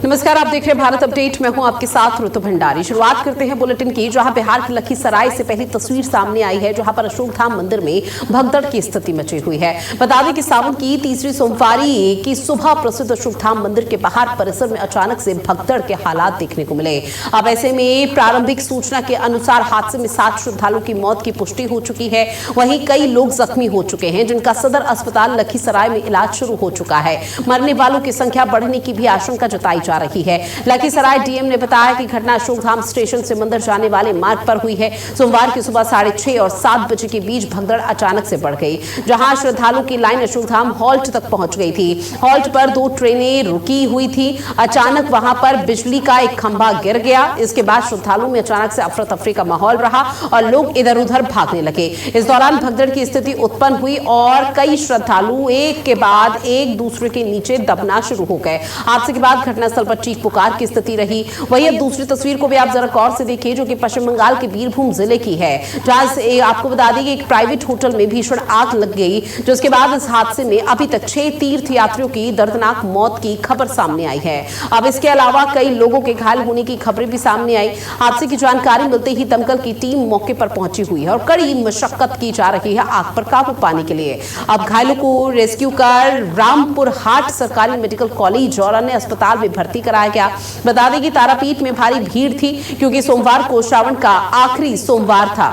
नमस्कार, आप देख रहे हैं भारत अपडेट। मैं हूं आपके साथ ऋतु भंडारी। शुरुआत करते हैं बुलेटिन की, जहां बिहार के लखीसराय से पहली तस्वीर सामने आई है, जहां पर अशोकधाम मंदिर में भगदड़ की स्थिति मची हुई है। बता दें कि सावन की तीसरी सोमवारी की सुबह प्रसिद्ध अशोकधाम मंदिर के बाहर परिसर में अचानक से भगदड़ के हालात देखने को मिले। अब ऐसे में प्रारंभिक सूचना के अनुसार हादसे में 7 श्रद्धालुओं की मौत की पुष्टि हो चुकी है। वहीं कई लोग जख्मी हो चुके हैं, जिनका सदर अस्पताल लखीसराय में इलाज शुरू हो चुका है। मरने वालों की संख्या बढ़ने की भी आशंका जताई जा रही है। लखीसराय डीएम ने बताया कि घटना अशोकधाम स्टेशन से मंदिर जाने वाले मार्ग पर हुई है। सोमवार की सुबह 6:30 और 7 बजे के बीच भगदड़ अचानक से बढ़ गई, जहां श्रद्धालुओं की लाइन अशोकधाम हॉल्ट तक पहुंच गई थी। हॉल्ट पर 2 ट्रेनें रुकी हुई थी। अचानक वहां पर बिजली का एक खंभा गिर गया। इसके बाद श्रद्धालुओं में अचानक से अफरा तफरी का माहौल रहा और लोग इधर उधर भागने लगे। इस दौरान भगदड़ की स्थिति उत्पन्न हुई और कई श्रद्धालु एक के बाद एक दूसरे के नीचे दबना शुरू हो गए। हादसे के बाद घटनास्थल पर चीख पुकार की स्थिति रही। वहीं अब दूसरी तस्वीर को भी आप जरा गौर से देखिए, जो कि पश्चिम बंगाल के बीरभूम जिले की है, जहां से आपको बता दें कि एक प्राइवेट होटल में भीषण आग लग गई, जिसके बाद इस हादसे में अभी तक 6 तीर्थयात्रियों की दर्दनाक मौत की खबर सामने आई है। अब इसके अलावा कई लोगों के घायल होने की खबरें भी सामने आई। हादसे की जानकारी मिलते ही दमकल की टीम मौके पर पहुंची हुई है और कड़ी मशक्कत की जा रही है आग पर काबू पाने के लिए। अब घायलों को रेस्क्यू कर रामपुर हाट सरकारी मेडिकल कॉलेज और अन्य अस्पताल में भर्ती कराया गया। बता दें कि तारापीठ में भारी भीड़ थी, क्योंकि सोमवार को श्रावण का आखिरी सोमवार था।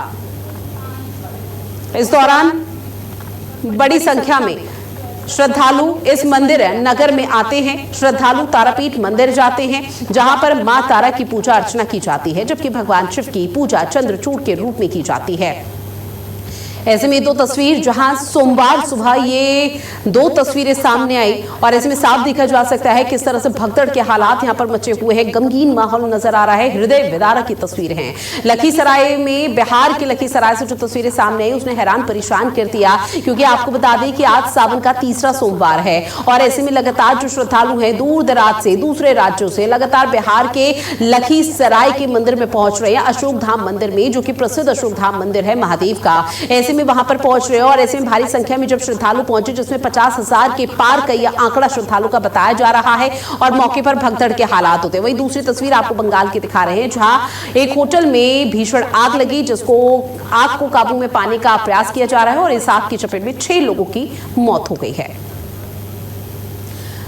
इस दौरान बड़ी संख्या में श्रद्धालु इस मंदिर नगर में आते हैं। श्रद्धालु तारापीठ मंदिर जाते हैं, जहां पर मां तारा की पूजा अर्चना की जाती है, जबकि भगवान शिव की पूजा चंद्रचूड़ के रूप में की जाती है। ऐसे में 2 तस्वीर, जहां सोमवार सुबह ये 2 तस्वीरें सामने आई और इसमें साफ देखा जा सकता है किस तरह से भगदड़ के हालात यहां पर मचे हुए हैं। गमगीन माहौल नजर आ रहा है, हृदय विदारक की तस्वीरें हैं। लखीसराय में, बिहार के लखीसराय से जो तस्वीरें सामने आई उसने हैरान परेशान कर दिया, क्योंकि आपको बता दें कि आज सावन का तीसरा सोमवार है और ऐसे में लगातार जो श्रद्धालु हैं दूर दराज से, दूसरे राज्यों से लगातार बिहार के लखीसराय के मंदिर में पहुंच रहे हैं, अशोकधाम मंदिर में, जो कि प्रसिद्ध अशोकधाम मंदिर है महादेव का। ऐसे में वहां पर पहुंच रहे हैं और ऐसे में भारी संख्या में जब श्रद्धालु पहुंचे, जिसमें 50,000 के पार का यह आंकड़ा श्रद्धालु का बताया जा रहा है और मौके पर भगदड़ के हालात होते हैं। वहीं दूसरी तस्वीर आपको बंगाल की दिखा रहे हैं, जहां एक होटल में भीषण आग लगी, जिसको आग को काबू में पाने का प्रयास किया जा रहा है और इस आग की चपेट में 6 लोगों की मौत हो गई है।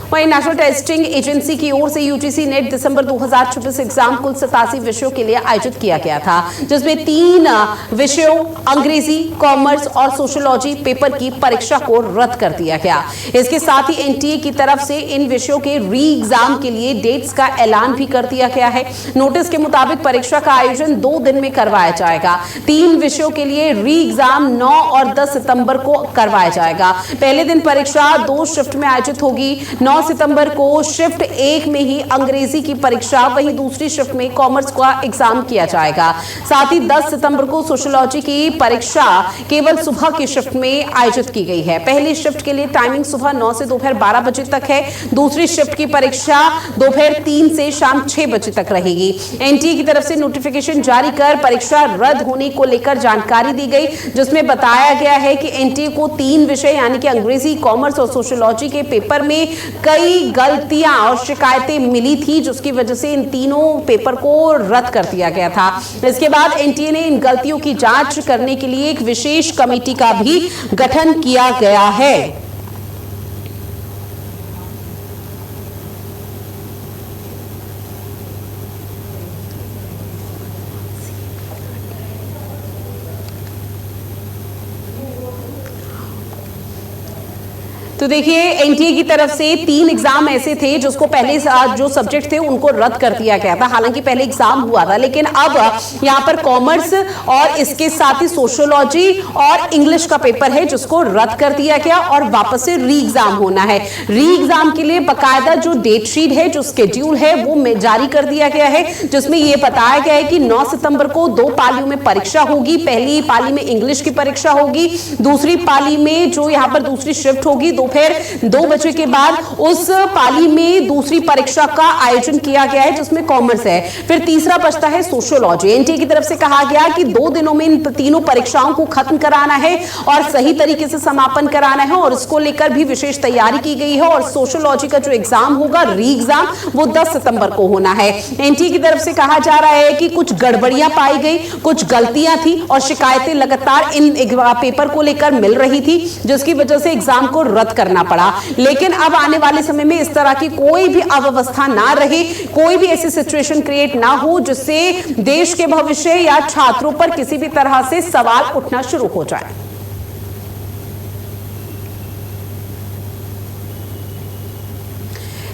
वहीं नेशनल टेस्टिंग एजेंसी की ओर से यूजीसी नेट दिसंबर 2024 एग्जाम कुल 87 विषयों के लिए आयोजित किया गया था, जिसमें 3 विषयों अंग्रेजी, कॉमर्स और सोशियोलॉजी पेपर की परीक्षा को रद्द कर दिया गया। इसके साथ ही एनटीए की तरफ से इन विषयों के री एग्जाम के लिए डेट्स का ऐलान भी कर दिया गया है। नोटिस के मुताबिक परीक्षा का आयोजन 2 दिन में करवाया जाएगा। 3 विषयों के लिए री एग्जाम 9 और 10 सितंबर को करवाया जाएगा। पहले दिन परीक्षा 2 शिफ्ट में आयोजित होगी। 9 सितंबर को शिफ्ट 1 में ही अंग्रेजी की परीक्षा, वहीं दूसरी शिफ्ट में कॉमर्स का एग्जाम किया जाएगा। साथ ही 10 सितंबर को सोशियोलॉजी की परीक्षा केवल सुबह की शिफ्ट में आयोजित की गई है। पहली शिफ्ट के लिए टाइमिंग सुबह 9 से दोपहर 12 बजे तक है। दूसरी शिफ्ट की परीक्षा दोपहर 3 से शाम 6 बजे तक रहेगी। एनटीए की तरफ से नोटिफिकेशन जारी कर परीक्षा रद्द होने को लेकर जानकारी दी गई, जिसमें बताया गया है कि एनटीए को 3 विषय यानी कि अंग्रेजी, कॉमर्स और सोशियोलॉजी के पेपर में कई गलतियां और शिकायतें मिली थी, जिसकी वजह से इन तीनों पेपर को रद्द कर दिया गया था। इसके बाद एनटीए ने इन गलतियों की जांच करने के लिए एक विशेष कमेटी का भी गठन किया गया है। तो देखिए, एनटीए की तरफ से 3 एग्जाम ऐसे थे जिसको पहले जो सब्जेक्ट थे उनको रद्द कर दिया गया था। हालांकि पहले एग्जाम हुआ था, लेकिन अब यहां पर कॉमर्स और इसके साथ ही सोशियोलॉजी और इंग्लिश का पेपर है जिसको रद्द कर दिया गया और वापस से री एग्जाम होना है। री एग्जाम के लिए बकायदा जो डेट शीट है, जो स्केड्यूल है, वो जारी कर दिया गया है, जिसमें यह बताया गया है कि 9 सितंबर को 2 पालियों में परीक्षा होगी। पहली पाली में इंग्लिश की परीक्षा होगी, दूसरी पाली में जो यहां पर दूसरी शिफ्ट होगी दोपहर दोपहर 2 बजे के बाद उस पाली में दूसरी परीक्षा का आयोजन किया गया है जिसमें कॉमर्स है। फिर तीसरा बचता है सोशियोलॉजी। एनटीए की तरफ से कहा गया कि 2 दिनों में इन तीनों परीक्षाओं को खत्म कराना है और सही तरीके से समापन कराना है और इसको लेकर भी विशेष तैयारी की गई है। और सोशियोलॉजी का जो एग्जाम होगा, री एग्जाम, वो 10 सितंबर को होना है। एनटीए की तरफ से कहा जा रहा है कि कुछ गड़बड़ियां पाई गई, कुछ गलतियां थी और शिकायतें लगातार इन पेपर को लेकर मिल रही थी, जिसकी वजह से एग्जाम को रद्द करना पड़ा। लेकिन अब आने वाले समय में इस तरह की कोई भी अव्यवस्था ना रहे, कोई भी ऐसी सिचुएशन क्रिएट ना हो जिससे देश के भविष्य या छात्रों पर किसी भी तरह से सवाल उठना शुरू हो जाए।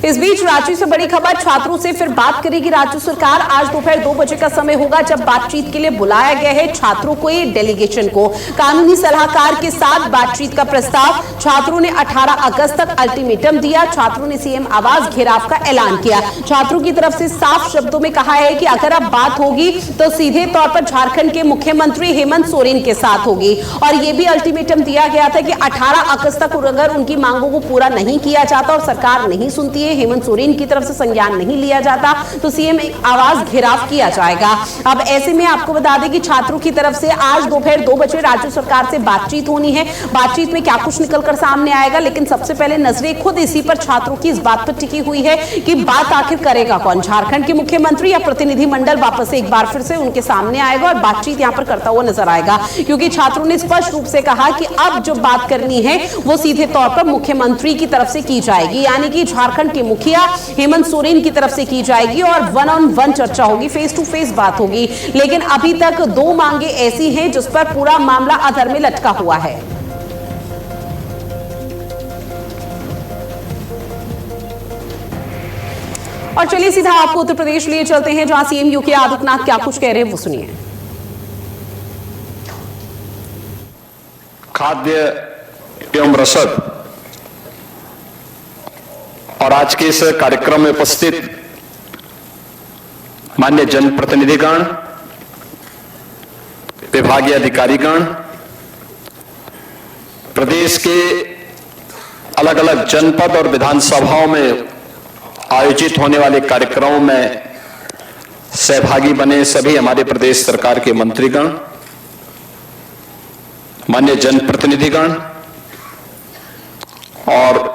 इस बीच राज्य से बड़ी खबर, छात्रों से फिर बात करेगी राज्य सरकार। आज दोपहर 2 बजे का समय होगा जब बातचीत के लिए बुलाया गया है छात्रों को, ये डेलीगेशन को। कानूनी सलाहकार के साथ बातचीत का प्रस्ताव। छात्रों ने 18 अगस्त तक अल्टीमेटम दिया। छात्रों ने सीएम आवास घेराव का ऐलान किया। छात्रों की तरफ से साफ शब्दों में कहा है कि अगर अब बात होगी तो सीधे तौर पर झारखंड के मुख्यमंत्री हेमंत सोरेन के साथ होगी। और यह भी अल्टीमेटम दिया गया था कि 18 अगस्त तक अगर उनकी मांगों को पूरा नहीं किया जाता और सरकार नहीं सुनती है, हेमंत सोरेन की तरफ से संज्ञान नहीं लिया जाता, तो सीएम आवास घेराव किया जाएगा। अब ऐसे में आपको बता दें कि छात्रों की तरफ से आज दोपहर 2 बजे राज्य सरकार से बातचीत होनी है। बातचीत में क्या कुछ निकलकर सामने आएगा, लेकिन सबसे पहले नजरें खुद इसी पर छात्रों की इस बात पर टिकी हुई है कि बात आखिर करेगा कौन, झारखंड के मुख्यमंत्री या प्रतिनिधिमंडल वापस से एक बार फिर से उनके सामने आएगा और बातचीत यहां पर करता हुआ नजर आएगा। क्योंकि छात्रों ने स्पष्ट रूप से कहा कि अब जो बात करनी है वो सीधे तौर पर मुख्यमंत्री की तरफ से की जाएगी, यानी कि झारखंड के मुखिया हेमंत सोरेन की तरफ से की जाएगी और 1-on-1 चर्चा होगी, फेस टू फेस बात होगी। लेकिन अभी तक 2 मांगे ऐसी हैं जिस पर पूरा मामला अधर में लटका हुआ है। और चलिए सीधा आपको उत्तर प्रदेश लिए चलते हैं, जहां सीएम योगी आदित्यनाथ क्या कुछ कह रहे हैं वो सुनिए। खाद्य एवं रसद और आज के इस कार्यक्रम में उपस्थित माननीय जनप्रतिनिधिगण, विभागीय अधिकारीगण, प्रदेश के अलग अलग जनपद और विधानसभाओं में आयोजित होने वाले कार्यक्रमों में सहभागी बने सभी हमारे प्रदेश सरकार के मंत्रीगण, माननीय जनप्रतिनिधिगण और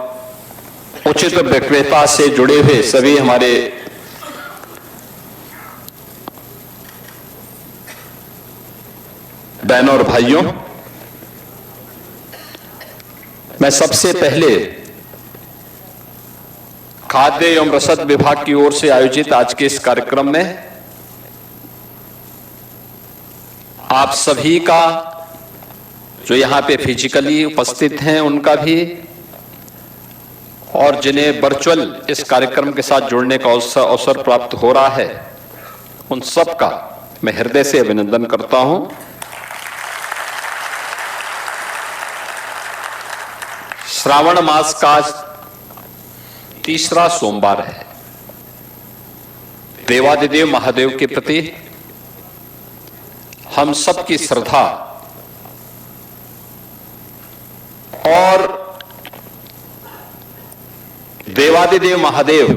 उचित व्यक्तिता से जुड़े हुए सभी हमारे बहनों और भाइयों, मैं सबसे पहले खाद्य एवं रसद विभाग की ओर से आयोजित आज के इस कार्यक्रम में आप सभी का, जो यहां पे फिजिकली उपस्थित हैं उनका भी, और जिन्हें वर्चुअल इस कार्यक्रम के साथ जुड़ने का अवसर प्राप्त हो रहा है, उन सब का मैं हृदय से अभिनंदन करता हूं। श्रावण मास का तीसरा सोमवार है। देवादिदेव महादेव के प्रति हम सबकी श्रद्धा और देवादिदेव महादेव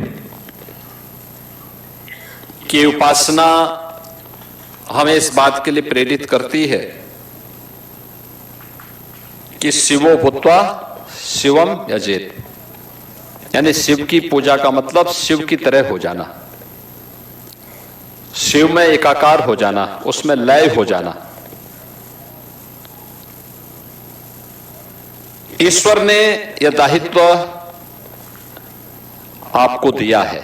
की उपासना हमें इस बात के लिए प्रेरित करती है कि शिवो भूत्वा शिवम यजेत, यानी शिव की पूजा का मतलब शिव की तरह हो जाना, शिव में एकाकार हो जाना, उसमें लय हो जाना। ईश्वर ने यह दायित्व आपको दिया है।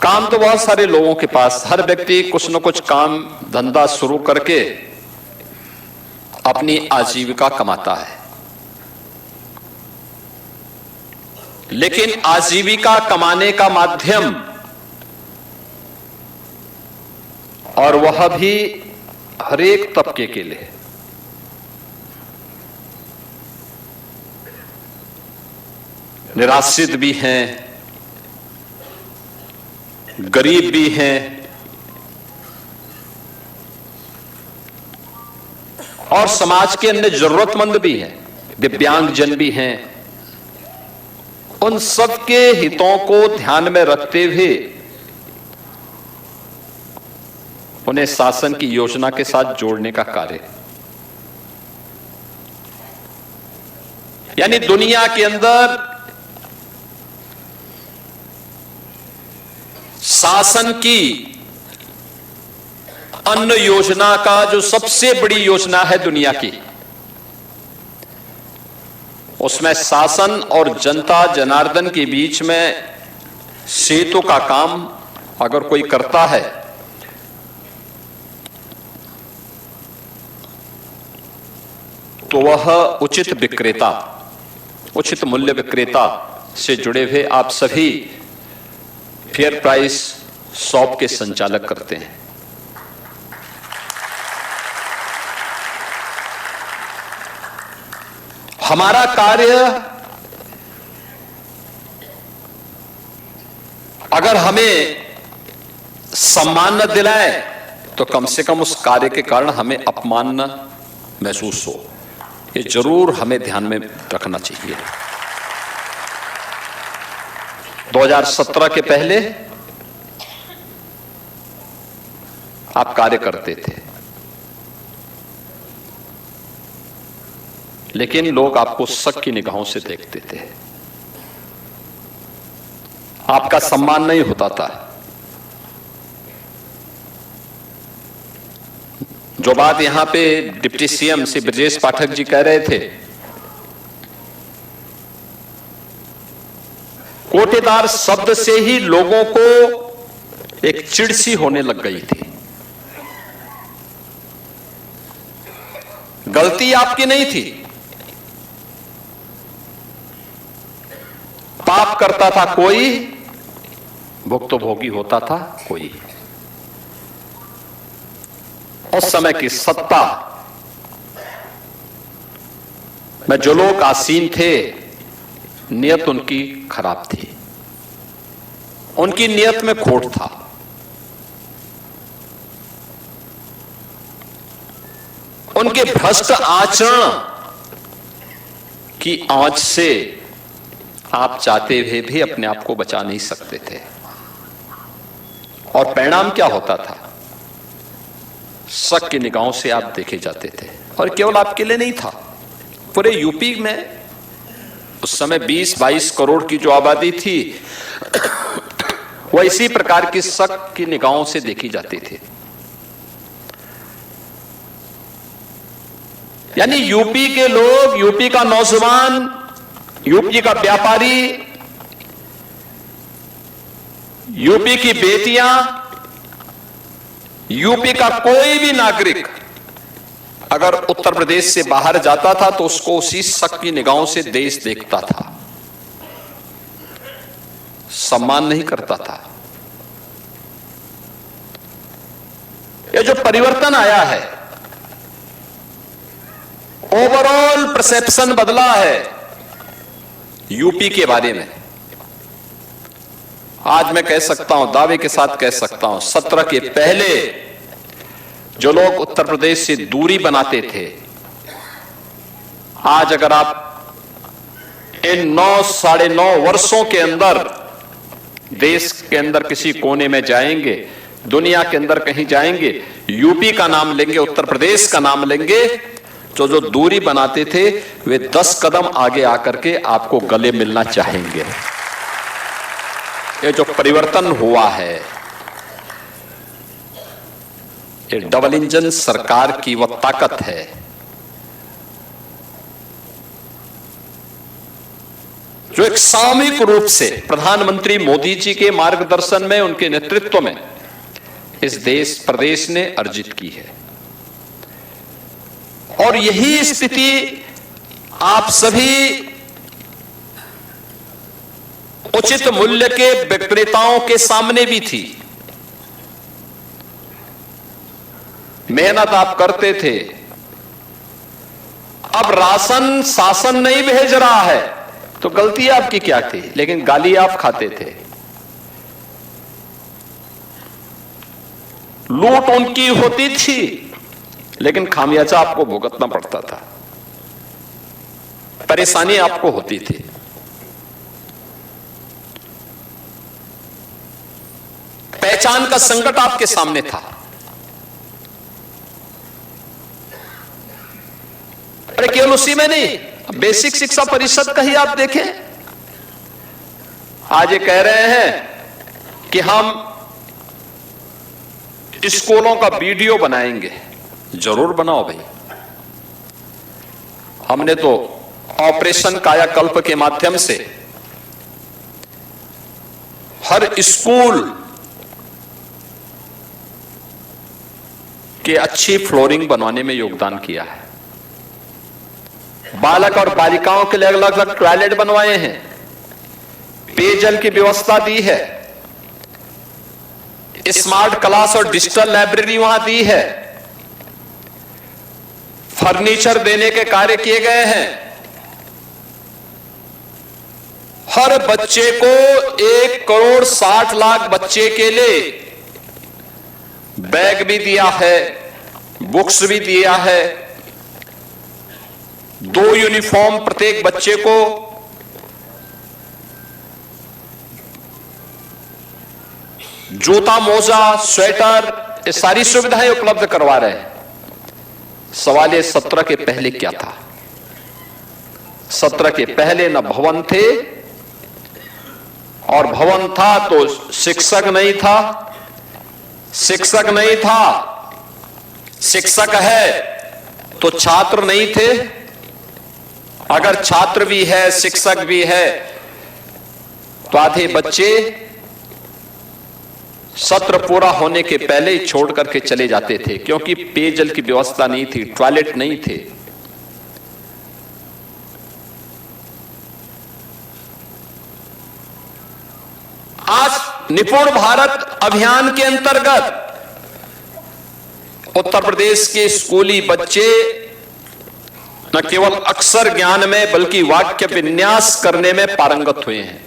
काम तो बहुत सारे लोगों के पास, हर व्यक्ति कुछ न कुछ काम धंधा शुरू करके अपनी आजीविका कमाता है, लेकिन आजीविका कमाने का माध्यम, और वह भी हर एक तबके के लिए, निराश्रित भी हैं, गरीब भी हैं और समाज के अन्य जरूरतमंद भी हैं, दिव्यांगजन भी हैं, उन सबके हितों को ध्यान में रखते हुए उन्हें शासन की योजना के साथ जोड़ने का कार्य, यानी दुनिया के अंदर शासन की अन्न योजना का जो सबसे बड़ी योजना है दुनिया की, उसमें शासन और जनता जनार्दन के बीच में सेतु का काम अगर कोई करता है तो वह उचित विक्रेता, उचित मूल्य विक्रेता से जुड़े हुए आप सभी फेयर प्राइस शॉप के संचालक करते हैं। हमारा कार्य अगर हमें सम्मान न दिलाए तो कम से कम उस कार्य के कारण हमें अपमान न महसूस हो, ये जरूर हमें ध्यान में रखना चाहिए। 2017 के पहले आप कार्य करते थे, लेकिन लोग आपको शक की निगाहों से देखते थे, आपका सम्मान नहीं होता था। जो बात यहां पे डिप्टी सीएम श्री ब्रजेश पाठक जी कह रहे थे, कोटेदार शब्द से ही लोगों को एक चिढ़ सी होने लग गई थी। गलती आपकी नहीं थी, पाप करता था कोई, भुक्तभोगी होता था कोई। उस समय की सत्ता में जो लोग आसीन थे, नियत उनकी खराब थी, उनकी नियत में खोट था। उनके भ्रष्ट आचरण की आंच से आप चाहते हुए भी अपने आप को बचा नहीं सकते थे। और परिणाम क्या होता था? शक की निगाहों से आप देखे जाते थे। और केवल आपके लिए नहीं था, पूरे यूपी में उस समय 20-22 करोड़ की जो आबादी थी वह इसी प्रकार की शक की निगाहों से देखी जाती थी। यानी यूपी के लोग, यूपी का नौजवान, यूपी का व्यापारी, यूपी की बेटियां, यूपी का कोई भी नागरिक अगर उत्तर प्रदेश से बाहर जाता था तो उसको उसी शक की निगाहों से देश देखता था, सम्मान नहीं करता था। ये जो परिवर्तन आया है, ओवरऑल परसेप्शन बदला है यूपी के बारे में। आज मैं कह सकता हूं, दावे के साथ कह सकता हूं, 17 के पहले जो लोग उत्तर प्रदेश से दूरी बनाते थे, आज अगर आप इन 9-9.5 वर्षों के अंदर देश के अंदर किसी कोने में जाएंगे, दुनिया के अंदर कहीं जाएंगे, यूपी का नाम लेंगे, उत्तर प्रदेश का नाम लेंगे, तो जो दूरी बनाते थे वे 10 कदम आगे आकर के आपको गले मिलना चाहेंगे। ये जो परिवर्तन हुआ है, ये डबल इंजन सरकार की वह ताकत है जो एक सामूहिक रूप से प्रधानमंत्री मोदी जी के मार्गदर्शन में, उनके नेतृत्व में इस प्रदेश ने अर्जित की है। और यही स्थिति आप सभी उचित मूल्य के विक्रेताओं के सामने भी थी। मेहनत आप करते थे, अब राशन शासन नहीं भेज रहा है तो गलती आपकी क्या थी, लेकिन गाली आप खाते थे। लूट उनकी होती थी, लेकिन खामियाजा आपको भुगतना पड़ता था, परेशानी आपको होती थी। पहचान का संकट आपके सामने था। अरे केवल उसी में नहीं, बेसिक शिक्षा परिषद का ही आप देखें, आज ये कह रहे हैं कि हम स्कूलों का वीडियो बनाएंगे। जरूर बनाओ भाई। हमने तो ऑपरेशन कायाकल्प के माध्यम से हर स्कूल के अच्छी फ्लोरिंग बनवाने में योगदान किया है। बालक और बालिकाओं के लिए अलग अलग टॉयलेट बनवाए हैं, पेयजल की व्यवस्था दी है, स्मार्ट क्लास और डिजिटल लाइब्रेरी वहां दी है, फर्नीचर देने के कार्य किए गए हैं। हर बच्चे को 1,60,00,000 बच्चे के लिए बैग भी दिया है, बुक्स भी दिया है, 2 यूनिफॉर्म प्रत्येक बच्चे को, जूता, मोजा, स्वेटर, ये सारी सुविधाएं उपलब्ध करवा रहे हैं। सवाल ये 17 के पहले क्या था? 17 के पहले न भवन थे, और भवन था तो शिक्षक नहीं था, शिक्षक नहीं था, शिक्षक है तो छात्र नहीं थे, अगर छात्र भी है शिक्षक भी है तो आधे बच्चे सत्र पूरा होने के पहले ही छोड़ करके चले जाते थे, क्योंकि पेयजल की व्यवस्था नहीं थी, टॉयलेट नहीं थे। आज निपुण भारत अभियान के अंतर्गत उत्तर प्रदेश के स्कूली बच्चे न केवल अक्षर ज्ञान में बल्कि वाक्य विन्यास करने में पारंगत हुए हैं।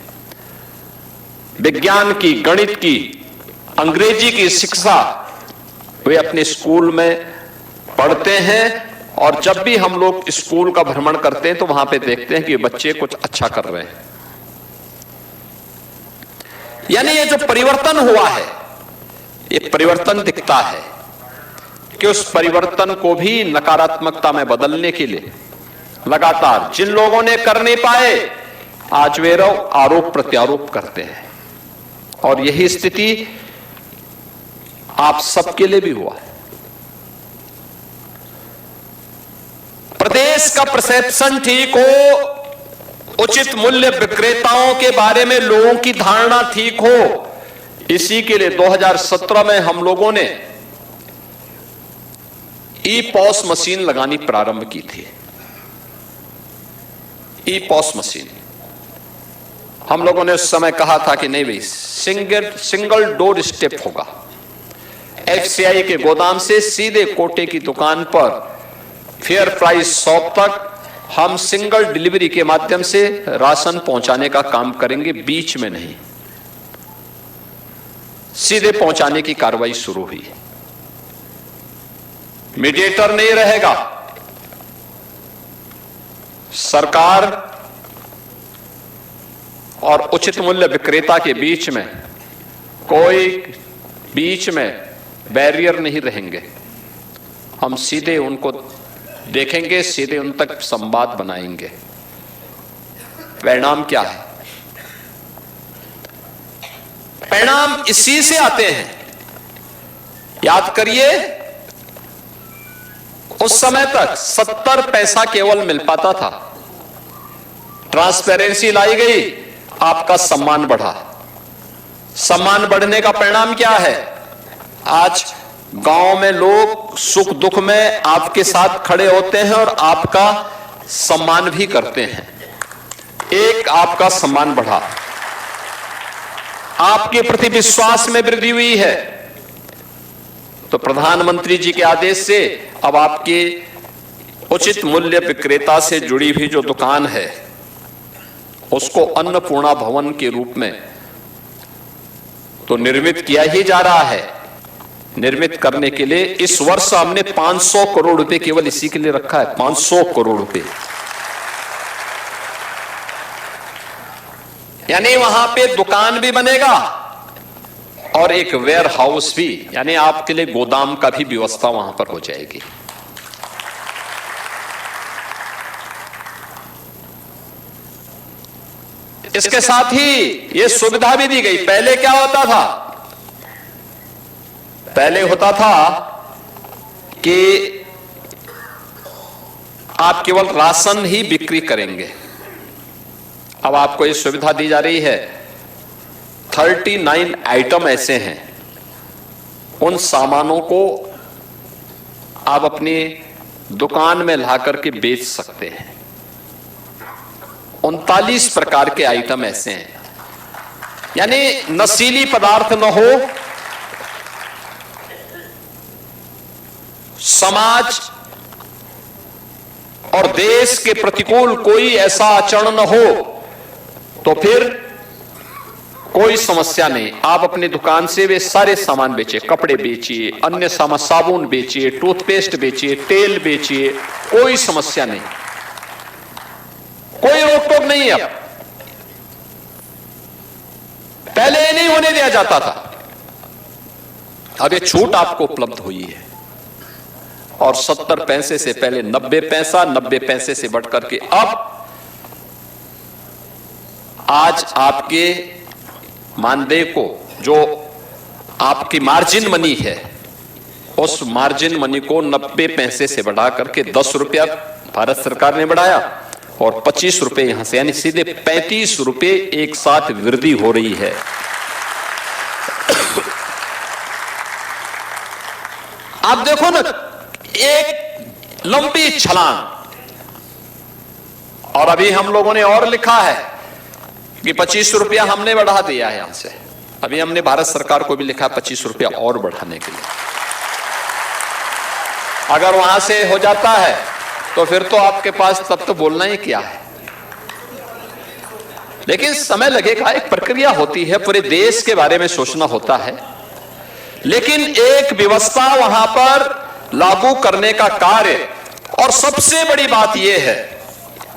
विज्ञान की, गणित की, अंग्रेजी की शिक्षा वे अपने स्कूल में पढ़ते हैं, और जब भी हम लोग स्कूल का भ्रमण करते हैं तो वहां पे देखते हैं कि बच्चे कुछ अच्छा कर रहे हैं। यानी ये जो परिवर्तन हुआ है, ये परिवर्तन दिखता है कि उस परिवर्तन को भी नकारात्मकता में बदलने के लिए लगातार जिन लोगों ने कर नहीं पाए, आज वे आरोप प्रत्यारोप करते हैं, और यही स्थिति आप सबके लिए भी हुआ है। प्रदेश का परसेप्शन ठीक हो, उचित मूल्य विक्रेताओं के बारे में लोगों की धारणा ठीक हो, इसी के लिए 2017 में हम लोगों ने ई-पॉस मशीन लगानी प्रारंभ की थी। ई-पॉस मशीन हम लोगों ने उस समय कहा था कि नहीं भाई, सिंगल डोर स्टेप होगा। एफसीआई के गोदाम से सीधे कोटे की दुकान पर फेयर प्राइस शॉप तक हम सिंगल डिलीवरी के माध्यम से राशन पहुंचाने का काम करेंगे, बीच में नहीं, सीधे पहुंचाने की कार्रवाई शुरू हुई। मीडिएटर नहीं रहेगा, सरकार और उचित मूल्य विक्रेता के बीच में कोई बीच में बैरियर नहीं रहेंगे। हम सीधे उनको देखेंगे, सीधे उन तक संवाद बनाएंगे। परिणाम क्या है? परिणाम इसी से आते हैं। याद करिए, उस समय तक 70 पैसा केवल मिल पाता था। ट्रांसपेरेंसी लाई गई, आपका सम्मान बढ़ा। सम्मान बढ़ने का परिणाम क्या है? आज गांव में लोग सुख दुख में आपके साथ खड़े होते हैं और आपका सम्मान भी करते हैं। एक आपका सम्मान बढ़ा, आपके प्रति विश्वास में वृद्धि हुई है। तो प्रधानमंत्री जी के आदेश से अब आपके उचित मूल्य विक्रेता से जुड़ी हुई जो दुकान है, उसको अन्नपूर्णा भवन के रूप में तो निर्मित किया ही जा रहा है, निर्मित करने के लिए इस वर्ष हमने 500 करोड़ रुपए केवल इसी के लिए रखा है। 500 करोड़ रुपए, यानी वहां पे दुकान भी बनेगा और एक वेयर हाउस भी, यानी आपके लिए गोदाम का भी व्यवस्था वहां पर हो जाएगी। इसके साथ ही यह सुविधा भी दी गई। पहले क्या होता था? पहले होता था कि आप केवल राशन ही बिक्री करेंगे। अब आपको यह सुविधा दी जा रही है। 39 आइटम ऐसे हैं, उन सामानों को आप अपनी दुकान में ला करके बेच सकते हैं। 39 प्रकार के आइटम ऐसे हैं, यानी नशीली पदार्थ न हो, समाज और देश के प्रतिकूल कोई ऐसा आचरण न हो, तो फिर कोई समस्या नहीं। आप अपनी दुकान से वे सारे सामान बेचिए, कपड़े बेचिए, अन्य सामान, साबुन बेचिए, टूथपेस्ट बेचिए, तेल बेचिए, कोई समस्या नहीं, कोई रोक टोक नहीं है। पहले ये नहीं होने दिया जाता था, अब ये छूट आपको उपलब्ध हुई है। और 70 पैसे से पहले 90 पैसा, 90 पैसे से बढ़कर के अब आज आपके मानदेय को, जो आपकी मार्जिन मनी है, उस मार्जिन मनी को 90 पैसे से बढ़ा करके 10 रुपया भारत सरकार ने बढ़ाया और 25 रुपए यहां से, यानी सीधे 35 रुपए एक साथ वृद्धि हो रही है। आप देखो ना, एक लंबी छलांग। और अभी हम लोगों ने और लिखा है कि 25 रुपया हमने बढ़ा दिया है यहां से। अभी हमने भारत सरकार को भी लिखा 25 रुपया और बढ़ाने के लिए। अगर वहां से हो जाता है तो फिर तो आपके पास तब तो बोलना ही क्या है। लेकिन समय लगेगा, एक प्रक्रिया होती है, पूरे देश के बारे में सोचना होता है। लेकिन एक व्यवस्था वहां पर लागू करने का कार्य, और सबसे बड़ी बात यह है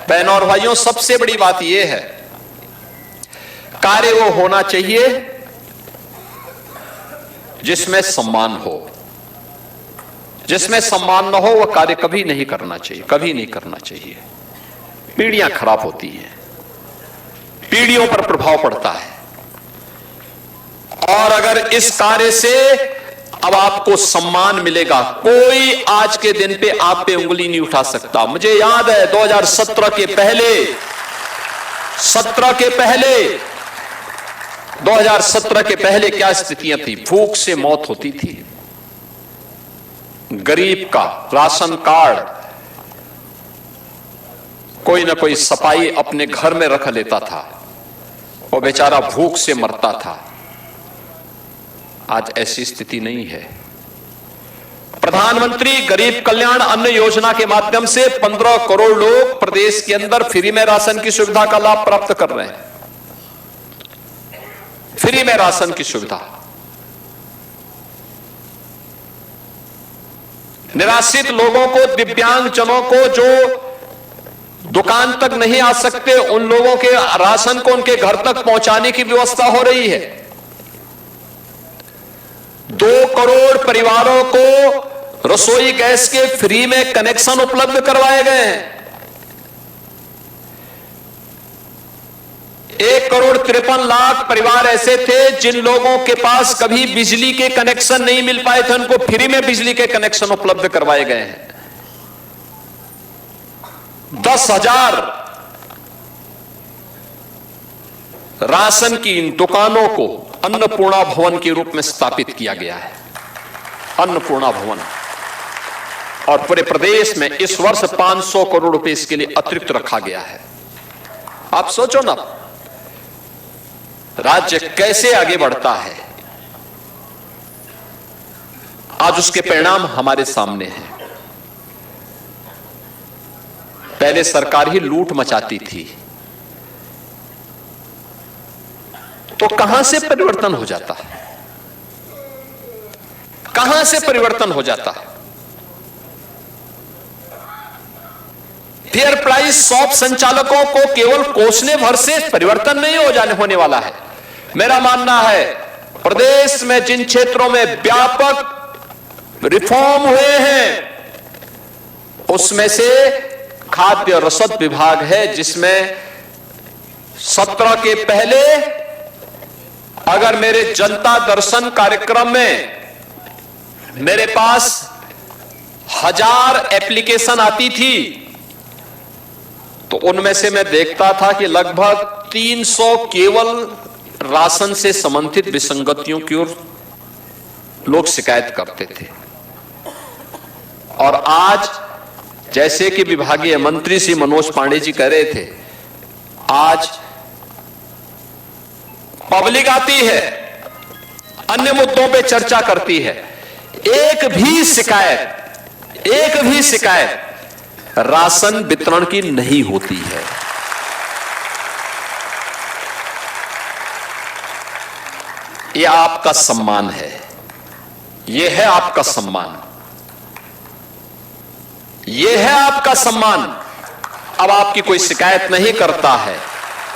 बहनों और भाइयों, सबसे बड़ी बात यह है, कार्य वो होना चाहिए जिसमें सम्मान हो। जिसमें सम्मान न हो वह कार्य कभी नहीं करना चाहिए, कभी नहीं करना चाहिए। पीढ़ियां खराब होती हैं, पीढ़ियों पर प्रभाव पड़ता है। और अगर इस कार्य से अब आपको सम्मान मिलेगा, कोई आज के दिन पे आप पे उंगली नहीं उठा सकता। मुझे याद है 2017 के पहले 2017 के पहले क्या स्थितियां थी। भूख से मौत होती थी, गरीब का राशन कार्ड, कोई ना कोई सपाई अपने घर में रख लेता था, वो बेचारा भूख से मरता था। आज ऐसी स्थिति नहीं है। प्रधानमंत्री गरीब कल्याण अन्न योजना के माध्यम से 15 करोड़ लोग प्रदेश के अंदर फ्री में राशन की सुविधा का लाभ प्राप्त कर रहे हैं। फ्री में राशन की सुविधा। निराश्रित लोगों को, दिव्यांगजनों को जो दुकान तक नहीं आ सकते, उन लोगों के राशन को उनके घर तक पहुंचाने की व्यवस्था हो रही है। 2 करोड़ परिवारों को रसोई गैस के फ्री में कनेक्शन उपलब्ध करवाए गए हैं। 1,53,00,000 परिवार ऐसे थे जिन लोगों के पास कभी बिजली के कनेक्शन नहीं मिल पाए थे, उनको फ्री में बिजली के कनेक्शन उपलब्ध करवाए गए हैं। 10,000 राशन की इन दुकानों को अन्नपूर्णा भवन के रूप में स्थापित किया गया है। अन्नपूर्णा भवन। और पूरे प्रदेश में इस वर्ष 500 करोड़ रुपए इसके लिए अतिरिक्त रखा गया है। आप सोचो ना, राज्य कैसे आगे बढ़ता है। आज उसके परिणाम हमारे सामने हैं। पहले सरकार ही लूट मचाती थी, तो कहां से परिवर्तन हो जाता है, कहां से परिवर्तन हो जाता है। फेयर प्राइस शॉप संचालकों को केवल कोसने भर से परिवर्तन नहीं होने वाला है। मेरा मानना है प्रदेश में जिन क्षेत्रों में व्यापक रिफॉर्म हुए हैं उसमें से खाद्य रसद विभाग है, जिसमें 17 के पहले अगर मेरे जनता दर्शन कार्यक्रम में मेरे पास 1000 एप्लीकेशन आती थी तो उनमें से मैं देखता था कि लगभग 300 केवल राशन से संबंधित विसंगतियों की ओर लोग शिकायत करते थे। और आज जैसे कि विभागीय मंत्री श्री मनोज पांडे जी कह रहे थे, आज पब्लिक आती है, अन्य मुद्दों पे चर्चा करती है, एक भी शिकायत राशन वितरण की नहीं होती है। यह आपका सम्मान है, यह है आपका सम्मान, यह है आपका सम्मान। अब आपकी कोई शिकायत नहीं करता है,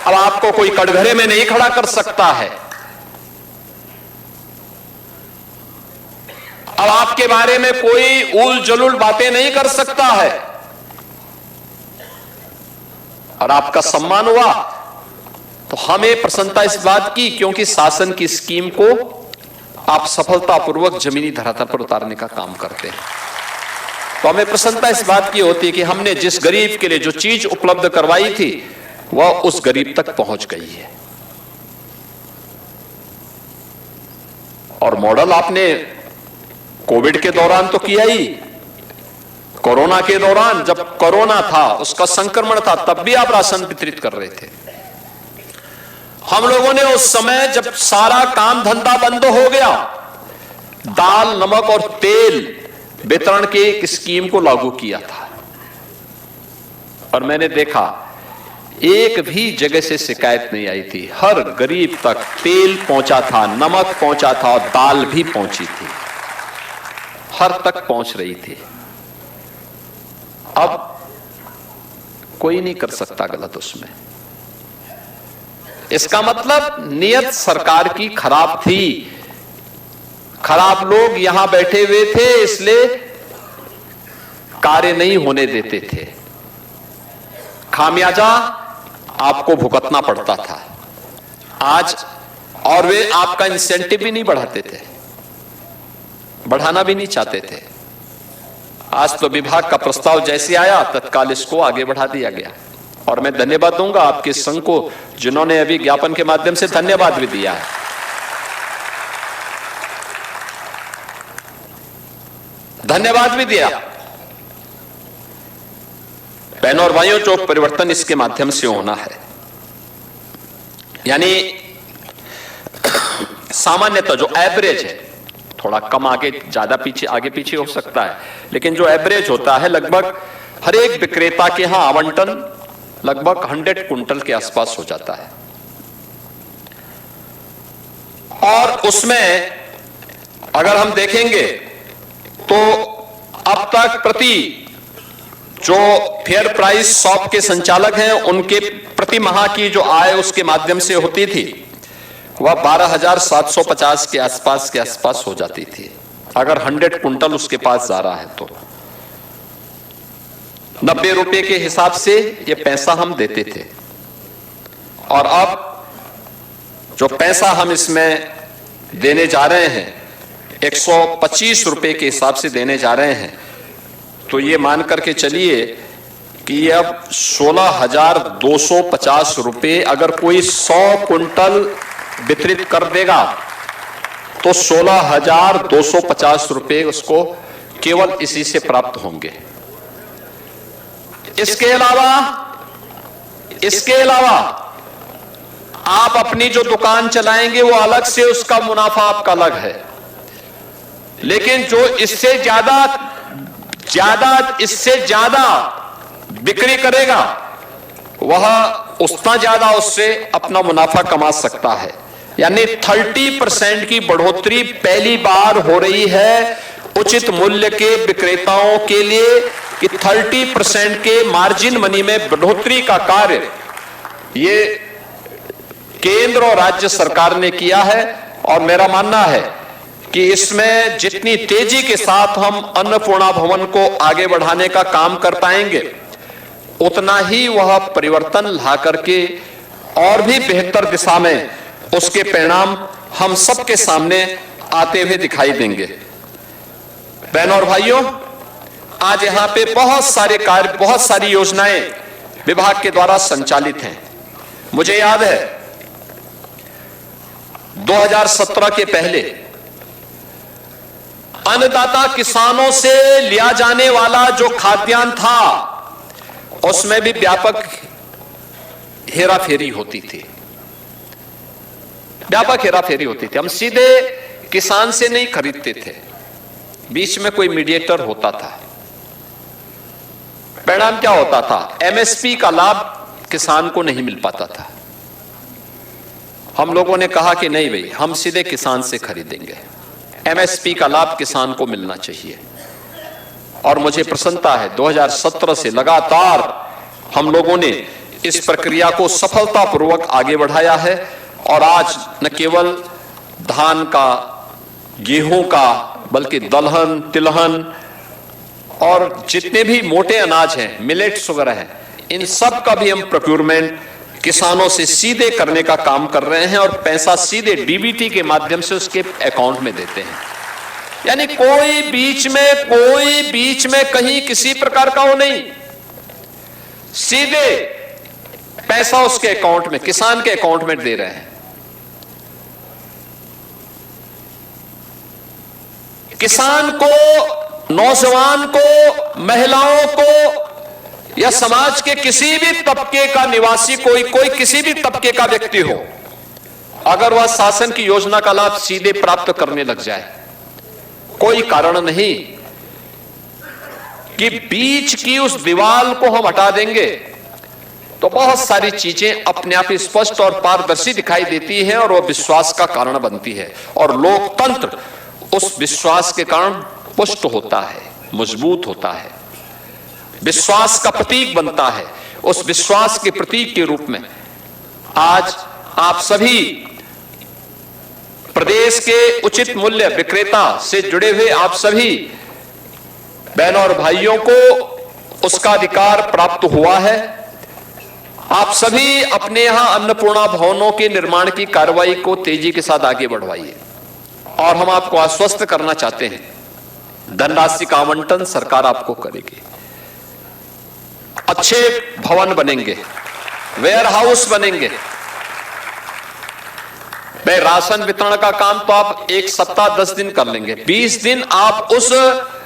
अब आपको कोई कटघरे में नहीं खड़ा कर सकता है, अब आपके बारे में कोई उल जलूल बातें नहीं कर सकता है, और आपका सम्मान हुआ तो हमें प्रसन्नता इस बात की, क्योंकि शासन की स्कीम को आप सफलतापूर्वक जमीनी धरातल पर उतारने का काम करते हैं। तो हमें प्रसन्नता इस बात की होती है कि हमने जिस गरीब के लिए जो चीज उपलब्ध करवाई थी वह उस गरीब तक पहुंच गई है। और मॉडल आपने कोविड के दौरान तो किया ही, कोरोना के दौरान जब कोरोना था, उसका संक्रमण था, तब भी आप राशन वितरित कर रहे थे। हम लोगों ने उस समय जब सारा काम धंधा बंद हो गया, दाल, नमक और तेल वितरण की एक स्कीम को लागू किया था, और मैंने देखा एक भी जगह से शिकायत नहीं आई थी। हर गरीब तक तेल पहुंचा था, नमक पहुंचा था और दाल भी पहुंची थी, हर तक पहुंच रही थी। अब कोई नहीं कर सकता गलत उसमें। इसका मतलब नियत सरकार की खराब थी, खराब लोग यहां बैठे हुए थे, इसलिए कार्य नहीं होने देते थे। खामियाजा आपको भुगतना पड़ता था आज, और वे आपका इंसेंटिव भी नहीं बढ़ाते थे, बढ़ाना भी नहीं चाहते थे। आज तो विभाग का प्रस्ताव जैसे आया तत्काल इसको आगे बढ़ा दिया गया, और मैं धन्यवाद दूंगा आपके संघ को जिन्होंने अभी ज्ञापन के माध्यम से धन्यवाद भी दिया है। धन्यवाद भी दिया। बहनों और भाइयों, जो परिवर्तन इसके माध्यम से होना है, यानी सामान्यतः जो एवरेज है, थोड़ा कम आगे ज्यादा पीछे आगे पीछे हो सकता है, लेकिन जो एवरेज होता है लगभग हर एक विक्रेता के यहां आवंटन लगभग 100 कुंटल के आसपास हो जाता है। और उसमें अगर हम देखेंगे तो अब तक प्रति जो फेयर प्राइस शॉप के संचालक हैं उनके प्रति माह की जो आय उसके माध्यम से होती थी वह 12,750 के आसपास हो जाती थी। अगर 100 कुंटल उसके पास जा रहा है तो 90 रुपए के हिसाब से ये पैसा हम देते थे, और अब जो पैसा हम इसमें देने जा रहे हैं 125 रुपए के हिसाब से देने जा रहे हैं, तो ये मान करके चलिए कि ये अब 16,250 रुपए, अगर कोई 100 कुंटल वितरित कर देगा तो 16,250 रुपए उसको केवल इसी से प्राप्त होंगे। इसके अलावा आप अपनी जो दुकान चलाएंगे वो अलग से, उसका मुनाफा आपका अलग है, लेकिन जो इससे ज्यादा बिक्री करेगा वह उतना ज्यादा उससे अपना मुनाफा कमा सकता है। यानी 30% की बढ़ोतरी पहली बार हो रही है उचित मूल्य के विक्रेताओं के लिए कि 30% के मार्जिन मनी में बढ़ोतरी का कार्य ये केंद्र और राज्य सरकार ने किया है। और मेरा मानना है कि इसमें जितनी तेजी के साथ हम अन्नपूर्णा भवन को आगे बढ़ाने का काम कर पाएंगे उतना ही वह परिवर्तन ला करके और भी बेहतर दिशा में उसके परिणाम हम सबके सामने आते हुए दिखाई देंगे। बहनों और भाइयों, आज यहां पे बहुत सारे कार्य, बहुत सारी योजनाएं विभाग के द्वारा संचालित हैं। मुझे याद है 2017 के पहले अन्नदाता किसानों से लिया जाने वाला जो खाद्यान्न था उसमें भी व्यापक हेराफेरी होती थी, व्यापक हेराफेरी होती थी। हम सीधे किसान से नहीं खरीदते थे, बीच में कोई मीडिएटर होता था। परिणाम क्या होता था? एमएसपी का लाभ किसान को नहीं मिल पाता था। हम लोगों ने कहा कि नहीं भाई, हम सीधे किसान से खरीदेंगे, एमएसपी का लाभ किसान को मिलना चाहिए। और मुझे प्रसन्नता है 2017 से लगातार हम लोगों ने इस प्रक्रिया को सफलतापूर्वक आगे बढ़ाया है। और आज न केवल धान का, गेहूं का, बल्कि दलहन, तिलहन और जितने भी मोटे अनाज हैं, मिलेट्स वगैरह हैं, इन सब का भी हम प्रोक्योरमेंट किसानों से सीधे करने का काम कर रहे हैं और पैसा सीधे डीबीटी के माध्यम से उसके अकाउंट में देते हैं। यानी कोई बीच में कहीं किसी प्रकार का वो नहीं, सीधे पैसा उसके अकाउंट में, किसान के अकाउंट में दे रहे हैं। किसान को, नौजवान को, महिलाओं को या समाज के किसी भी तबके का निवासी, कोई किसी भी तबके का व्यक्ति हो, अगर वह शासन की योजना का लाभ सीधे प्राप्त करने लग जाए, कोई कारण नहीं कि बीच की उस दीवार को हम हटा देंगे तो बहुत सारी चीजें अपने आप स्पष्ट और पारदर्शी दिखाई देती हैं और वह विश्वास का कारण बनती है। और लोकतंत्र उस विश्वास के कारण पुष्ट होता है, मजबूत होता है, विश्वास का प्रतीक बनता है। उस विश्वास के प्रतीक के रूप में आज आप सभी प्रदेश के उचित मूल्य विक्रेता से जुड़े हुए आप सभी बहनों और भाइयों को उसका अधिकार प्राप्त हुआ है। आप सभी अपने यहां अन्नपूर्णा भवनों के निर्माण की कार्रवाई को तेजी के साथ आगे बढ़वाइए। और हम आपको आश्वस्त करना चाहते हैं, धनराशि का आवंटन सरकार आपको करेगी, अच्छे भवन बनेंगे, वेयर हाउस बनेंगे। भाई राशन वितरण का काम तो आप 1 सप्ताह 10 दिन कर लेंगे, 20 दिन आप उस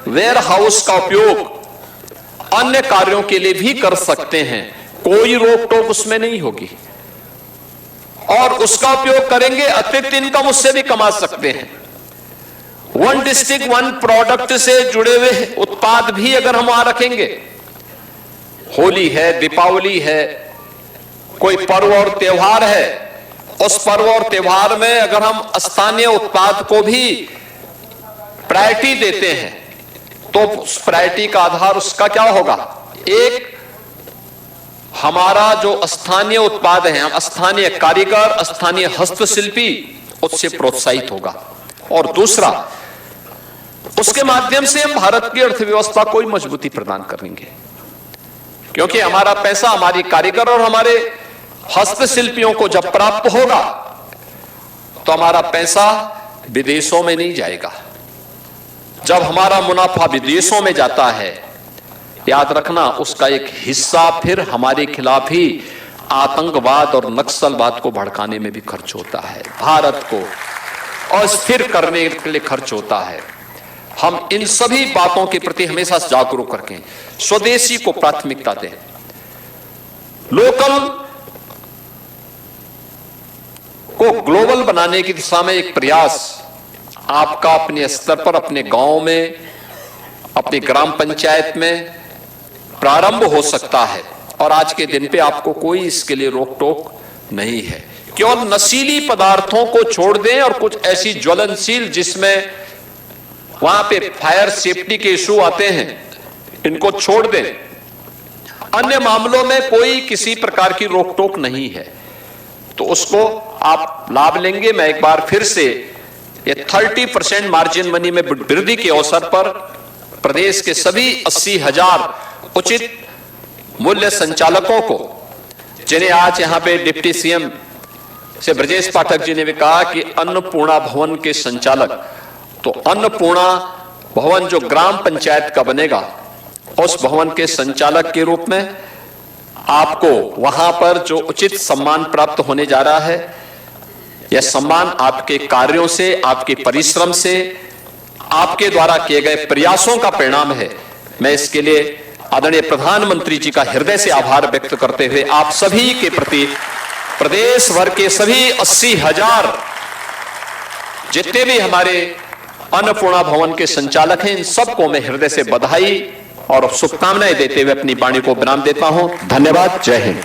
वेयर हाउस का उपयोग अन्य कार्यों के लिए भी कर सकते हैं, कोई रोक टोक उसमें नहीं होगी। और उसका उपयोग करेंगे, अतिरिक्त इनकम उससे भी कमा सकते हैं। वन डिस्ट्रिक्ट वन प्रोडक्ट से जुड़े हुए उत्पाद भी अगर हम वहां रखेंगे, होली है, दीपावली है, कोई पर्व और त्योहार है, उस पर्व और त्योहार में अगर हम स्थानीय उत्पाद को भी प्रायोरिटी देते हैं तो उस प्रायोरिटी का आधार उसका क्या होगा? एक, हमारा जो स्थानीय उत्पाद है, हम स्थानीय कारीगर, स्थानीय हस्तशिल्पी, उससे प्रोत्साहित होगा। और दूसरा, उसके माध्यम से हम भारत की अर्थव्यवस्था को मजबूती प्रदान करेंगे, क्योंकि हमारा पैसा हमारी कारीगर और हमारे हस्तशिल्पियों को जब प्राप्त होगा तो हमारा पैसा विदेशों में नहीं जाएगा। जब हमारा मुनाफा विदेशों में जाता है, याद रखना उसका एक हिस्सा फिर हमारे खिलाफ ही आतंकवाद और नक्सलवाद को भड़काने में भी खर्च होता है, भारत को अस्थिर करने के लिए खर्च होता है। हम इन सभी बातों के प्रति हमेशा जागरूक रखें, स्वदेशी को प्राथमिकता दें, लोकल को ग्लोबल बनाने की दिशा में एक प्रयास आपका अपने स्तर पर, अपने गांव में, अपनी ग्राम पंचायत में प्रारंभ हो सकता है। और आज के दिन पे आपको कोई इसके लिए रोक टोक नहीं है, केवल नशीली पदार्थों को छोड़ दें और कुछ ऐसी ज्वलनशील जिसमें वहां पे फायर सेफ्टी के इशू आते हैं, इनको छोड़ दें। अन्य मामलों में कोई किसी प्रकार की रोक टोक नहीं है, तो उसको आप लाभ लेंगे। मैं एक बार फिर से ये 30% मार्जिन मनी में वृद्धि के अवसर पर प्रदेश के सभी 80,000 उचित मूल्य संचालकों को, जिन्हें आज यहां पे डिप्टी सीएम से ब्रजेश पाठक जी ने भी कहा कि अन्नपूर्णा भवन के संचालक, तो अन्नपूर्णा भवन जो ग्राम पंचायत का बनेगा, उस भवन के संचालक के रूप में आपको वहां पर जो उचित सम्मान प्राप्त होने जा रहा है, यह सम्मान आपके कार्यों से, आपके परिश्रम से, आपके द्वारा किए गए प्रयासों का परिणाम है। मैं इसके लिए आदरणीय प्रधानमंत्री जी का हृदय से आभार व्यक्त करते हुए आप सभी के प्रति, प्रदेश भर के सभी 80,000 जितने भी हमारे अन्नपूर्णा भवन के संचालक हैं, इन सबको मैं हृदय से बधाई और शुभकामनाएं देते हुए अपनी वाणी को विराम देता हूं। धन्यवाद। जय हिंद।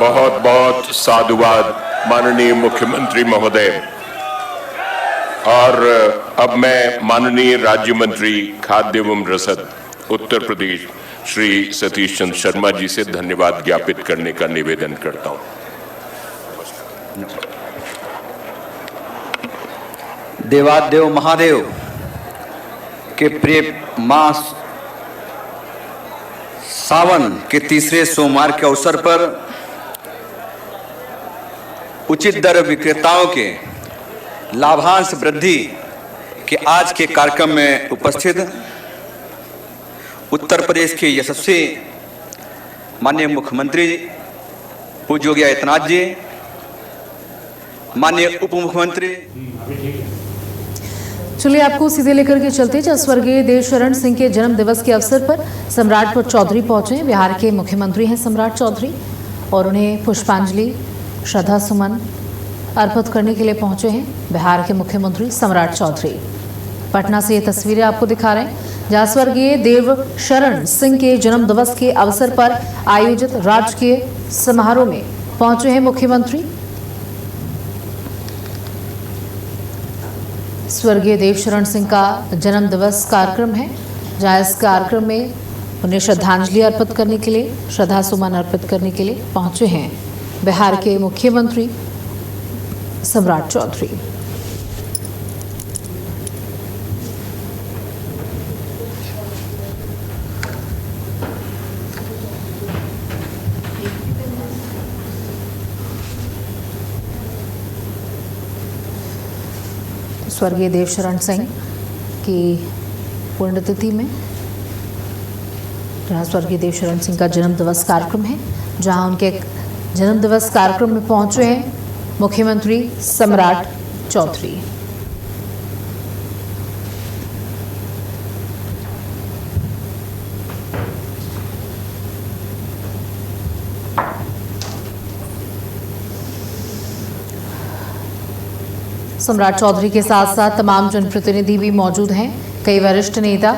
बहुत बहुत साधुवाद माननीय मुख्यमंत्री महोदय। और अब मैं माननीय राज्य मंत्री खाद्य एवं रसद उत्तर प्रदेश श्री सतीश चंद्र शर्मा जी से धन्यवाद ज्ञापित करने का निवेदन करता हूं। देवादेव महादेव के प्रिय मास सावन के तीसरे सोमवार के अवसर पर उचित दर विक्रेताओं के लाभांश वृद्धि के आज के कार्यक्रम में उपस्थित उत्तर प्रदेश के यशस्वी माननीय मुख्यमंत्री पूज्य योगी आदित्यनाथ जी, माननीय उप मुख्यमंत्री। चलिए आपको सीधे लेकर के चलते हैं। स्वर्गीय देवशरण सिंह के जन्म दिवस के अवसर पर सम्राट चौधरी पहुंचे। बिहार के मुख्यमंत्री हैं सम्राट चौधरी, और उन्हें पुष्पांजलि श्रद्धा सुमन अर्पित करने के लिए पहुंचे हैं बिहार के मुख्यमंत्री सम्राट चौधरी। पटना से ये तस्वीरें आपको दिखा रहे हैं, जहां स्वर्गीय देवशरण सिंह के जन्म दिवस के अवसर पर आयोजित राजकीय समारोह में पहुंचे हैं मुख्यमंत्री। स्वर्गीय देवशरण सिंह का जन्म दिवस कार्यक्रम है, जहां इस कार्यक्रम में उन्हें श्रद्धांजलि अर्पित करने के लिए, श्रद्धा सुमन अर्पित करने के लिए पहुंचे हैं बिहार के मुख्यमंत्री सम्राट चौधरी। स्वर्गीय देवशरण सिंह की पुण्यतिथि में, जहाँ स्वर्गीय देवशरण सिंह का जन्म दिवस कार्यक्रम है, जहाँ उनके जन्म दिवस कार्यक्रम में पहुंचे हैं मुख्यमंत्री सम्राट चौधरी। सम्राट चौधरी के साथ साथ तमाम जनप्रतिनिधि भी मौजूद हैं, कई वरिष्ठ नेता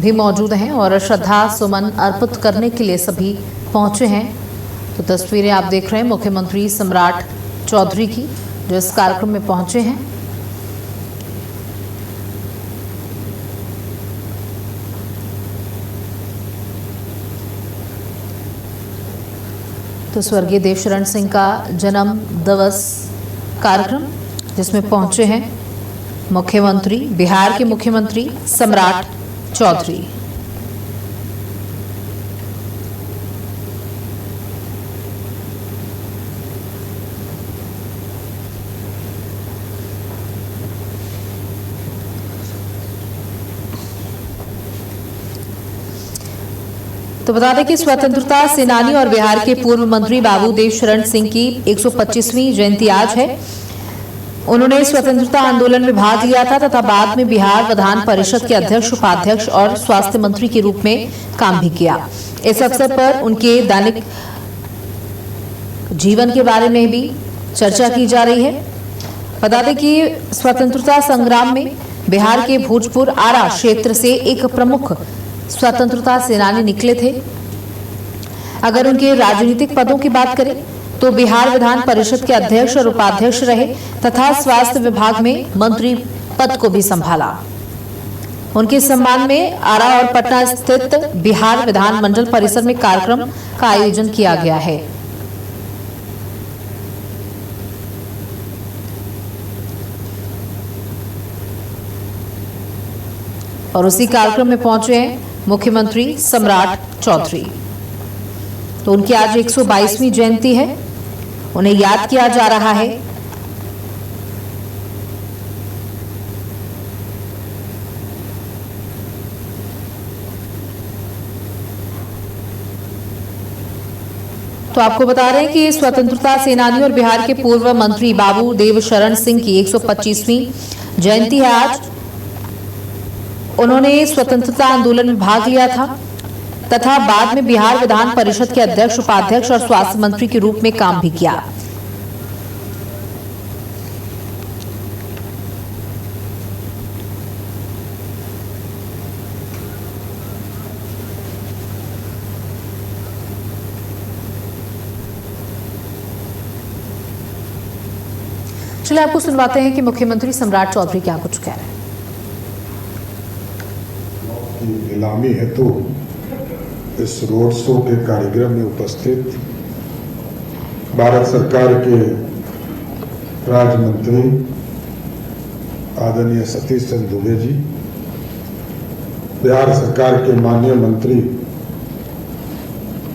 भी मौजूद हैं और श्रद्धा सुमन अर्पित करने के लिए सभी पहुंचे हैं। तो तस्वीरें आप देख रहे हैं मुख्यमंत्री सम्राट चौधरी की, जो इस कार्यक्रम में पहुंचे हैं। तो स्वर्गीय देवशरण सिंह का जन्म दिवस कार्यक्रम, जिसमें पहुंचे हैं मुख्यमंत्री, बिहार के मुख्यमंत्री सम्राट चौधरी। तो बता दें कि स्वतंत्रता सेनानी और बिहार के पूर्व मंत्री बाबू देवशरण सिंह की 125वीं जयंती आज है। उन्होंने स्वतंत्रता आंदोलन में भाग लिया था तथा बाद में बिहार विधान परिषद के अध्यक्ष, उपाध्यक्ष और स्वास्थ्य मंत्री के रूप में काम भी किया। इस अवसर पर उनके दैनिक जीवन के बारे में भी चर्चा की जा रही है। बता दें कि स्वतंत्रता संग्राम में बिहार के भोजपुर आरा क्षेत्र से एक प्रमुख स्वतंत्रता सेनानी निकले थे अगर उनके राजनीतिक पदों की बात करें तो बिहार विधान परिषद के अध्यक्ष और उपाध्यक्ष रहे तथा स्वास्थ्य विभाग में मंत्री पद को भी संभाला। उनके सम्मान में आरा और पटना स्थित बिहार विधानमंडल परिसर में कार्यक्रम का आयोजन किया गया है। और उसी कार्यक्रम में पहुंचे हैं मुख्यमंत्री सम्राट चौधरी। तो उनकी आज 122वीं जयंती है, उन्हें याद किया जा रहा है। तो आपको बता रहे हैं कि स्वतंत्रता सेनानी और बिहार के पूर्व मंत्री बाबू देव शरण सिंह की 125वीं जयंती है आज। उन्होंने स्वतंत्रता आंदोलन में भाग लिया था तथा बाद में बिहार विधान परिषद के अध्यक्ष, उपाध्यक्ष और स्वास्थ्य मंत्री के रूप में काम भी किया। चलिए आपको सुनवाते हैं कि मुख्यमंत्री सम्राट चौधरी क्या कुछ कह रहे हैं। नीलामी हेतु इस रोड शो के कार्यक्रम में उपस्थित भारत सरकार के राज्य मंत्री आदरणीय सतीश चंद्र दुबे जी, बिहार सरकार के माननीय मंत्री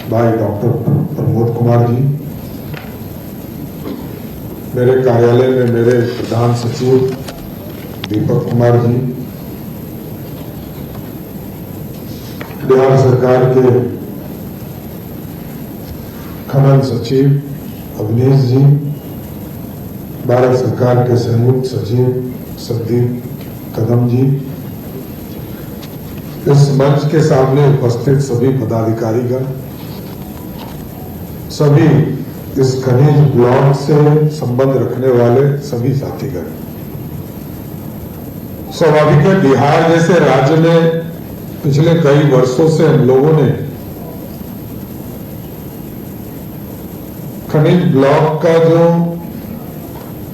भाई डॉक्टर प्रमोद कुमार जी, मेरे कार्यालय में मेरे प्रधान सचिव दीपक कुमार जी, बिहार सरकार के खनन सचिव अवनीश जी, भारत सरकार के संयुक्त सचिव संदीप कदम जी, इस मंच के सामने उपस्थित सभी पदाधिकारीगण, सभी इस खनिज ब्लॉक से संबंध रखने वाले सभी साथीगण, स्वाभाविक है बिहार जैसे राज्य में पिछले कई वर्षों से हम लोगों ने खनिज ब्लॉक का जो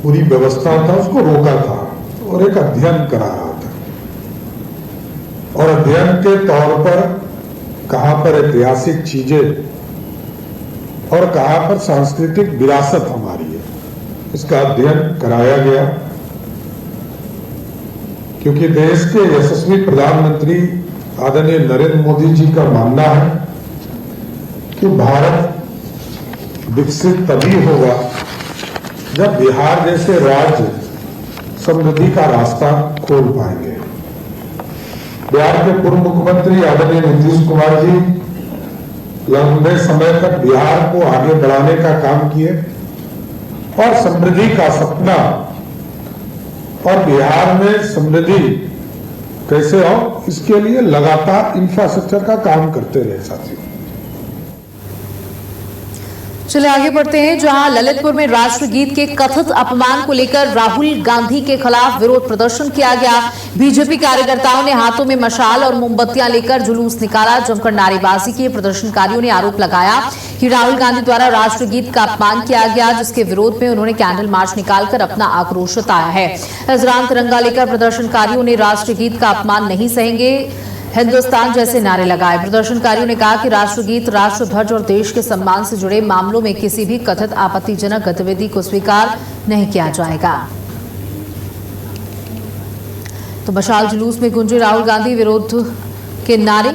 पूरी व्यवस्था था उसको रोका था और एक अध्ययन करा रहा था, और अध्ययन के तौर पर कहां पर ऐतिहासिक चीजें और कहां पर सांस्कृतिक विरासत हमारी है, इसका अध्ययन कराया गया। क्योंकि देश के यशस्वी प्रधानमंत्री आदरणीय नरेंद्र मोदी जी का मानना है कि भारत विकसित तभी होगा जब बिहार जैसे राज्य समृद्धि का रास्ता खोल पाएंगे। बिहार के पूर्व मुख्यमंत्री आदरणीय नीतीश कुमार जी लंबे समय तक बिहार को आगे बढ़ाने का काम किए और समृद्धि का सपना और बिहार में समृद्धि कैसे हो इसके लिए लगातार इंफ्रास्ट्रक्चर का काम करते रहे साथियों। चलिए आगे बढ़ते हैं, जहां ललितपुर में राष्ट्रगीत के कथित अपमान को लेकर राहुल गांधी के खिलाफ विरोध प्रदर्शन किया गया। बीजेपी कार्यकर्ताओं ने हाथों में मशाल और मोमबत्तियां लेकर जुलूस निकाला, जमकर नारेबाजी की। प्रदर्शनकारियों ने आरोप लगाया कि राहुल गांधी द्वारा राष्ट्रगीत का अपमान किया गया, जिसके विरोध में उन्होंने कैंडल मार्च निकालकर अपना आक्रोश जताया है। इस दौरान तिरंगा लेकर प्रदर्शनकारियों ने राष्ट्रगीत का अपमान नहीं सहेंगे, हिंदुस्तान जैसे नारे लगाए। प्रदर्शनकारियों ने कहा कि राष्ट्रगीत, राष्ट्रध्वज और देश के सम्मान से जुड़े मामलों में किसी भी कथित आपत्तिजनक गतिविधि को स्वीकार नहीं किया जाएगा। तो मशाल जुलूस में गूंजे राहुल गांधी विरोध के नारे।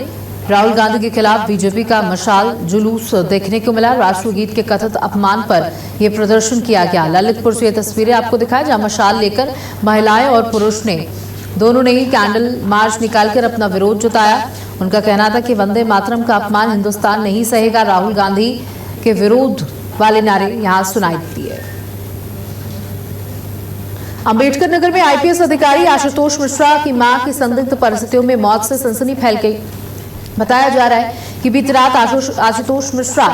राहुल गांधी के खिलाफ बीजेपी का मशाल जुलूस देखने को मिला। राष्ट्रगीत के कथित अपमान पर यह प्रदर्शन किया गया। ललितपुर से ये तस्वीरें आपको दिखाएं, जहां मशाल लेकर महिलाएं और पुरुष ने दोनों ने ही कैंडल मार्च निकालकर अपना विरोध जताया। उनका कहना था कि वंदे मातरम का अपमान हिंदुस्तान नहीं सहेगा। राहुल गांधी के विरोध वाले नारे यहां सुनाई दिए। अंबेडकर नगर में आईपीएस अधिकारी आशुतोष मिश्रा की मां की संदिग्ध परिस्थितियों में मौत से सनसनी फैल गई। बताया जा रहा है कि बीती रात आशुतोष मिश्रा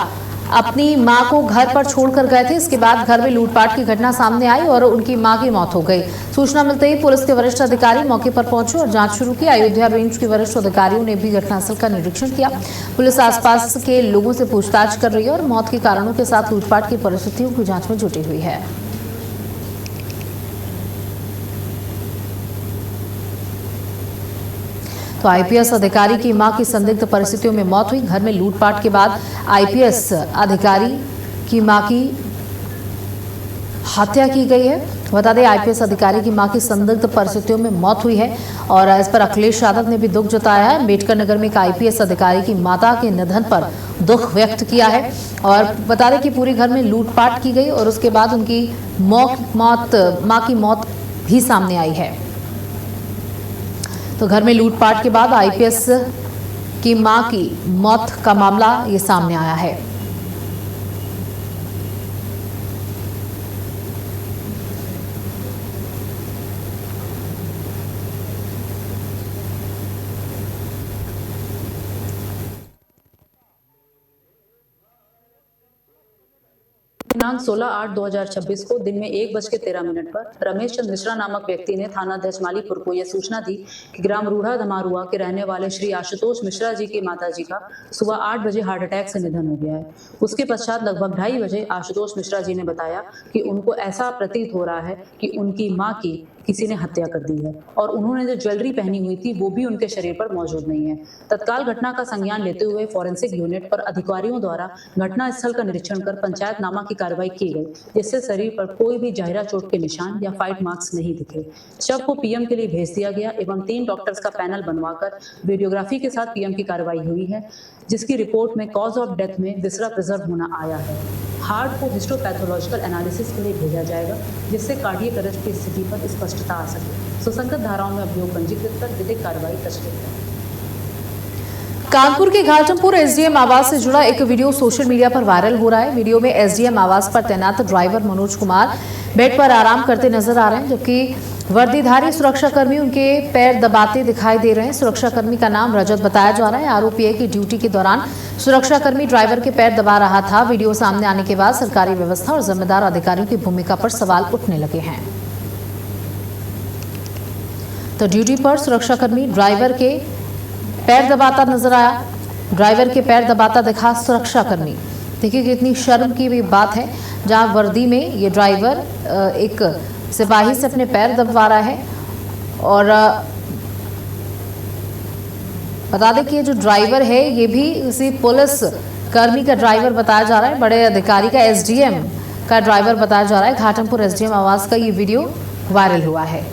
अपनी मां को घर पर छोड़कर गए थे। इसके बाद घर में लूटपाट की घटना सामने आई और उनकी मां की मौत हो गई। सूचना मिलते ही पुलिस के वरिष्ठ अधिकारी मौके पर पहुंचे और जांच शुरू की। अयोध्या रेंज के वरिष्ठ अधिकारियों ने भी घटनास्थल का निरीक्षण किया। पुलिस आसपास के लोगों से पूछताछ कर रही है और मौत के कारणों के साथ लूटपाट की परिस्थितियों की जांच में जुटी हुई है। तो आईपीएस अधिकारी की मां की संदिग्ध परिस्थितियों में मौत हुई। घर में लूटपाट के बाद आईपीएस अधिकारी की मां की हत्या की गई है। बता दें, आईपीएस अधिकारी की मां की संदिग्ध परिस्थितियों में मौत हुई है और इस पर अखिलेश यादव ने भी दुख जताया है। अम्बेडकर नगर में एक आईपीएस अधिकारी की माता के निधन पर दुख व्यक्त किया है और बता दें कि पूरे घर में लूटपाट की गई और उसके बाद उनकी मां की मौत भी सामने आई है। तो घर में लूटपाट के बाद आईपीएस की मां की मौत का मामला ये सामने आया है। दिनांक 16/8/2026 को दिन में 1:13 पर रमेश चंद्र मिश्रा नामक व्यक्ति ने थानाध्यक्ष मालीपुर को यह सूचना दी कि ग्राम रूढ़ा धमारुआ के रहने वाले श्री आशुतोष मिश्रा जी की माताजी का सुबह 8 बजे हार्ट अटैक से निधन हो गया है। उसके पश्चात लगभग 2:30 बजे आशुतोष मिश्रा जी ने बताया कि उनको ऐसा प्रतीत हो रहा है कि उनकी मां की किसी ने हत्या कर दी है और उन्होंने जो ज्वेलरी पहनी हुई थी वो भी उनके शरीर पर मौजूद नहीं है। तत्काल घटना का संज्ञान लेते हुए फॉरेंसिक यूनिट और अधिकारियों द्वारा घटना स्थल का निरीक्षण कर पंचायतनामा की कार्रवाई की गई, जिससे शरीर पर कोई भी जाहिरा चोट के निशान या फाइट मार्क्स नहीं दिखे। शव को पीएम के लिए भेज दिया गया एवं 3 डॉक्टर्स का पैनल बनवाकर वीडियोग्राफी के साथ पीएम की कार्रवाई हुई है, जिसकी रिपोर्ट में कॉज ऑफ डेथ में विसरा प्रिजर्व होना आया है। हार्ट को हिस्टोपैथोलॉजिकल एनालिसिस के लिए भेजा जाएगा, जिससे कार्डियक अरेस्ट की स्थिति पर स्पष्टता आ सके। सुसंगत धाराओं में अभियोग पंजीकृत कर विधिक कार्रवाई प्रचलित है। कानपुर के घाटमपुर एसडीएम आवास से जुड़ा एक वीडियो सोशल मीडिया पर वायरल हो रहा है। वीडियो में एसडीएम आवास पर तैनात ड्राइवर मनोज कुमार बेड पर आराम करते नजर आ रहे हैं, जबकि वर्दीधारी सुरक्षाकर्मी उनके पैर दबाते दिखाई दे रहे हैं। सुरक्षाकर्मी का नाम रजत बताया जा रहा है। आरोपी है कि ड्यूटी के दौरान सुरक्षाकर्मी ड्राइवर के पैर दबा रहा था। वीडियो सामने आने के बाद सरकारी व्यवस्था और जिम्मेदार अधिकारियों की भूमिका पर सवाल उठने लगे हैं। तो ड्यूटी पर सुरक्षाकर्मी ड्राइवर के पैर दबाता नजर आया। ड्राइवर के पैर दबाता दिखा सुरक्षाकर्मी। देखिए कितनी शर्म की भी बात है, जहां वर्दी में ये ड्राइवर एक सिपाही से अपने पैर दबवा रहा है। और बता दें कि ये जो ड्राइवर है ये भी इसी पुलिस कर्मी का ड्राइवर बताया जा रहा है, बड़े अधिकारी का, एसडीएम का ड्राइवर बताया जा रहा है। घाटमपुर एसडीएम आवास का ये वीडियो वायरल हुआ है।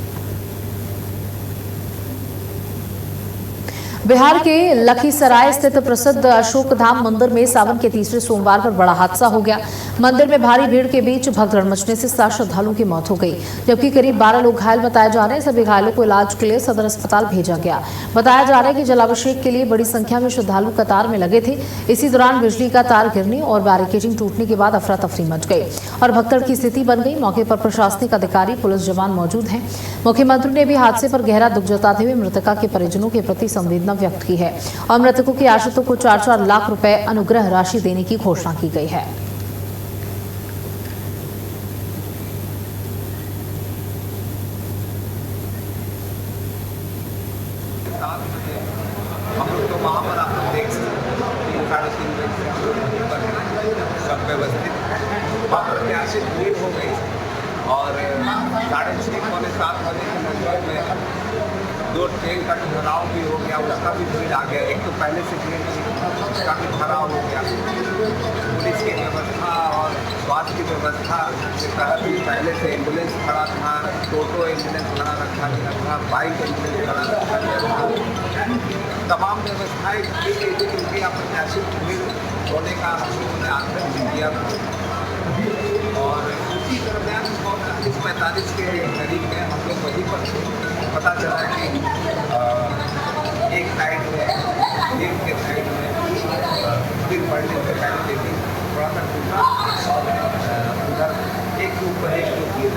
बिहार के लखीसराय स्थित प्रसिद्ध अशोक धाम मंदिर में सावन के तीसरे सोमवार पर बड़ा हादसा हो गया। मंदिर में भारी भीड़ के बीच भगदड़ मचने से 7 श्रद्धालुओं की मौत हो गई, जबकि करीब 12 लोग घायल बताए जा रहे हैं। सभी घायलों को इलाज के लिए सदर अस्पताल भेजा गया। बताया जा रहा है कि जलाभिषेक के लिए बड़ी संख्या में श्रद्धालु कतार में लगे थे। इसी दौरान बिजली का तार गिरने और बैरिकेडिंग टूटने के बाद अफरा तफरी मच गई और भगदड़ की स्थिति बन गई। मौके पर प्रशासनिक अधिकारी, पुलिस जवान मौजूद हैं। मुख्यमंत्री ने भी हादसे पर गहरा दुख जताते हुए मृतका के परिजनों के प्रति संवेदना व्यक्त की है और मृतकों के आश्रितों को 4-4 लाख रुपए अनुग्रह राशि देने की घोषणा की गई है। हम लोग तो वहाँ पर आप देख सकते हैं 3-3.5 बजे से हम लोग वहीं पर हैं, सब व्यवस्थित है। वहाँ पर यहाँ से भीड़ हो गई और 6:30-7 बजे के लगभग में 2 ट्रेन का ठहराव भी हो गया, उसका भी भीड़ आ गया। एक तो पहले से ट्रेन उसका भी ठहराव हो गया। पुलिस की व्यवस्था और स्वास्थ्य की व्यवस्था के तहत भी पहले से एम्बुलेंस खड़ा था, टोटो एम्बुलेंस खड़ा रखा गया था, बाइक एम्बुलेंस खड़ा रखा गया था। तमाम व्यवस्थाएं की गई थी क्योंकि अप्रत्याशित भीड़ होने का हम लोगों ने आग्रह किया था। और उसी दरमियान 45 के करीब में हम लोग वहीं पर पता चला कि एक साइड में एक के साइड में फिर पड़ने से पहले लेकिन थोड़ा सा टूटा और उधर एक के ऊपर एक गिर।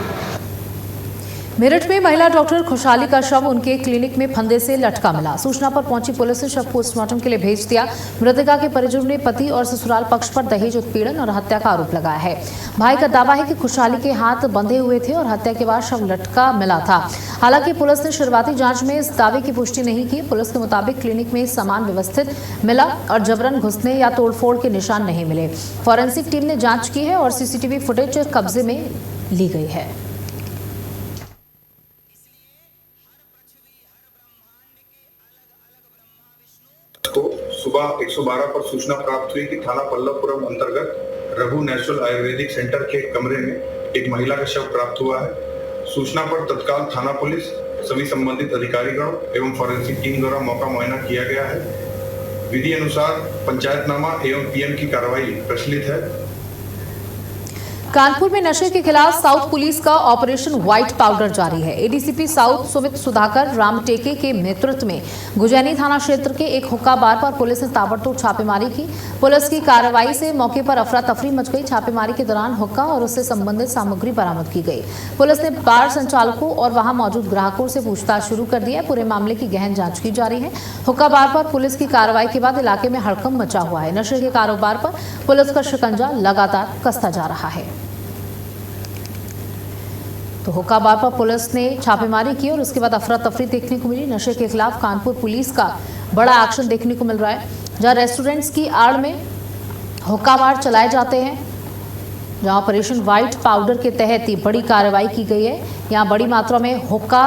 मेरठ में महिला डॉक्टर खुशहाली का शव उनके क्लिनिक में फंदे से लटका मिला। सूचना पर पहुंची पुलिस ने शव पोस्टमार्टम के लिए भेज दिया। मृतका के परिजनों ने पति और ससुराल पक्ष पर दहेज उत्पीड़न और हत्या का आरोप लगाया है। भाई का दावा है कि खुशहाली के हाथ बंधे हुए थे और हत्या के बाद शव लटका मिला था। हालांकि पुलिस ने शुरुआती जांच में इस दावे की पुष्टि नहीं की। पुलिस के मुताबिक क्लिनिक में सामान व्यवस्थित मिला और जबरन घुसने या तोड़फोड़ के निशान नहीं मिले। फॉरेंसिक टीम ने जांच की है और सीसीटीवी फुटेज कब्जे में ली गई है। को सुबह 112 पर सूचना प्राप्त हुई कि थाना पल्लवपुरम अंतर्गत रघु नेचुरल आयुर्वेदिक सेंटर के कमरे में एक महिला का शव प्राप्त हुआ है। सूचना पर तत्काल थाना पुलिस, सभी संबंधित अधिकारीगण एवं फॉरेंसिक टीम द्वारा मौका मुआयना किया गया है। विधि अनुसार पंचायतनामा एवं पीएम की कार्रवाई प्रचलित है। कानपुर में नशे के खिलाफ साउथ पुलिस का ऑपरेशन व्हाइट पाउडर जारी है। एडीसीपी साउथ सुमित सुधाकर रामटेके के नेतृत्व में गुजैनी थाना क्षेत्र के एक हुक्का बार पर पुलिस ने ताबड़तोड़ छापेमारी की। पुलिस की कार्रवाई से मौके पर अफरा तफरी मच गई। छापेमारी के दौरान हुक्का और उससे संबंधित सामग्री बरामद की गई। पुलिस ने बार संचालकों और वहां मौजूद ग्राहकों से पूछताछ शुरू कर दी है। पूरे मामले की गहन जांच की जा रही है। हुक्का बार पर पुलिस की कार्रवाई के बाद इलाके में हड़कंप मचा हुआ है। नशे के कारोबार पर पुलिस का शिकंजा लगातार कसता जा रहा है। तो हुक्का बार पर पुलिस ने छापेमारी की और उसके बाद अफरा तफरी देखने को मिली। नशे के खिलाफ कानपुर पुलिस का बड़ा एक्शन देखने को मिल रहा है, जहां रेस्टोरेंट्स की आड़ में हुक्का बार चलाए जाते हैं, जहां ऑपरेशन व्हाइट पाउडर के तहत बड़ी कार्रवाई की गई है। यहां बड़ी मात्रा में हुक्का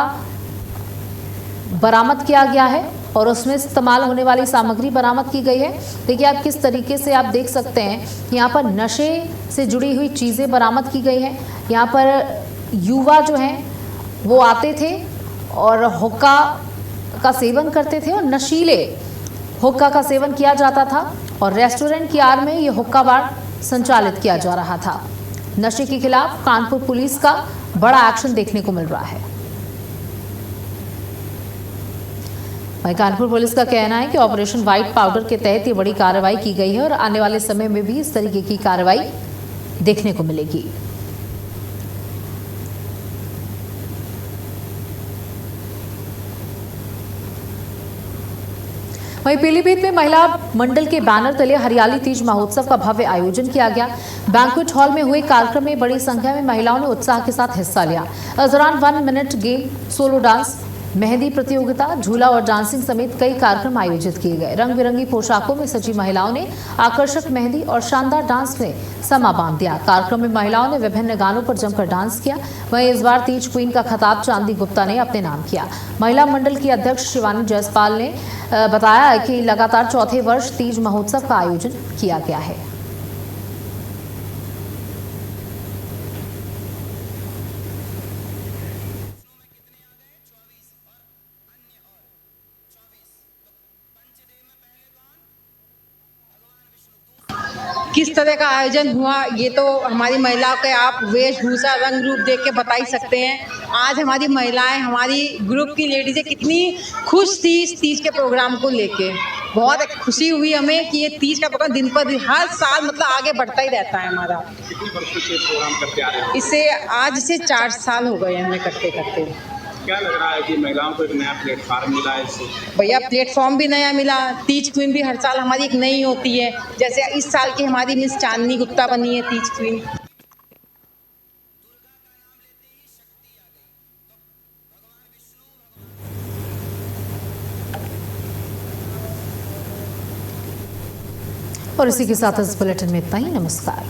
बरामद किया गया है और उसमें इस्तेमाल होने वाली सामग्री बरामद की गई है। देखिए आप किस तरीके से आप देख सकते हैं, यहाँ पर नशे से जुड़ी हुई चीज़ें बरामद की गई हैं। यहाँ पर युवा जो हैं वो आते थे और हुक्का का सेवन करते थे और नशीले हुक्का का सेवन किया जाता था और रेस्टोरेंट की आड़ में ये हुक्का बार संचालित किया जा रहा था। नशे के खिलाफ कानपुर पुलिस का बड़ा एक्शन देखने को मिल रहा है। वहीं कानपुर पुलिस का कहना है कि ऑपरेशन व्हाइट पाउडर के तहत ये बड़ी कार्रवाई की गई है और आने वाले समय में भी इस तरीके की कार्रवाई देखने को मिलेगी। वहीं पीलीभीत में महिला मंडल के बैनर तले हरियाली तीज महोत्सव का भव्य आयोजन किया गया। बैंक्वेट हॉल में हुए कार्यक्रम में बड़ी संख्या में महिलाओं ने उत्साह के साथ हिस्सा लिया। इस दौरान 1 minute game, solo dance, mehndi प्रतियोगिता, झूला और डांसिंग समेत कई कार्यक्रम आयोजित किए गए। रंग बिरंगी पोशाकों में सजी महिलाओं ने आकर्षक मेहंदी और शानदार डांस में समा बांध दिया। कार्यक्रम में महिलाओं ने विभिन्न गानों पर जमकर डांस किया। वहीं इस बार तीज क्वीन का खिताब चांदी गुप्ता ने अपने नाम किया। महिला मंडल की अध्यक्ष शिवानी जायसवाल ने बताया कि लगातार चौथे वर्ष तीज महोत्सव का आयोजन किया गया है। किस तरह का आयोजन हुआ ये तो हमारी महिलाओं के आप वेशभूषा रंग रूप देख के बता ही सकते हैं। आज हमारी महिलाएं, हमारी ग्रुप की लेडीज़ें कितनी खुश थी इस तीज के प्रोग्राम को लेके। बहुत खुशी हुई हमें कि ये तीज का प्रोग्राम दिन पर दिन हर साल मतलब आगे बढ़ता ही रहता है हमारा। कितनी वर्षों से प्रोग्राम करते आ रहे हैं? इसे आज से 4 साल हो गए हमें करते करते। क्या लग रहा है कि महिलाओं को एक नया प्लेटफॉर्म मिला है इससे? भैया प्लेटफॉर्म भी नया मिला। तीज क्वीन भी हर साल हमारी एक नई होती है। जैसे इस साल की हमारी मिस चांदनी गुप्ता बनी है तीज क्वीन। और इसी के साथ इस बुलेटिन में इतना ही। नमस्कार।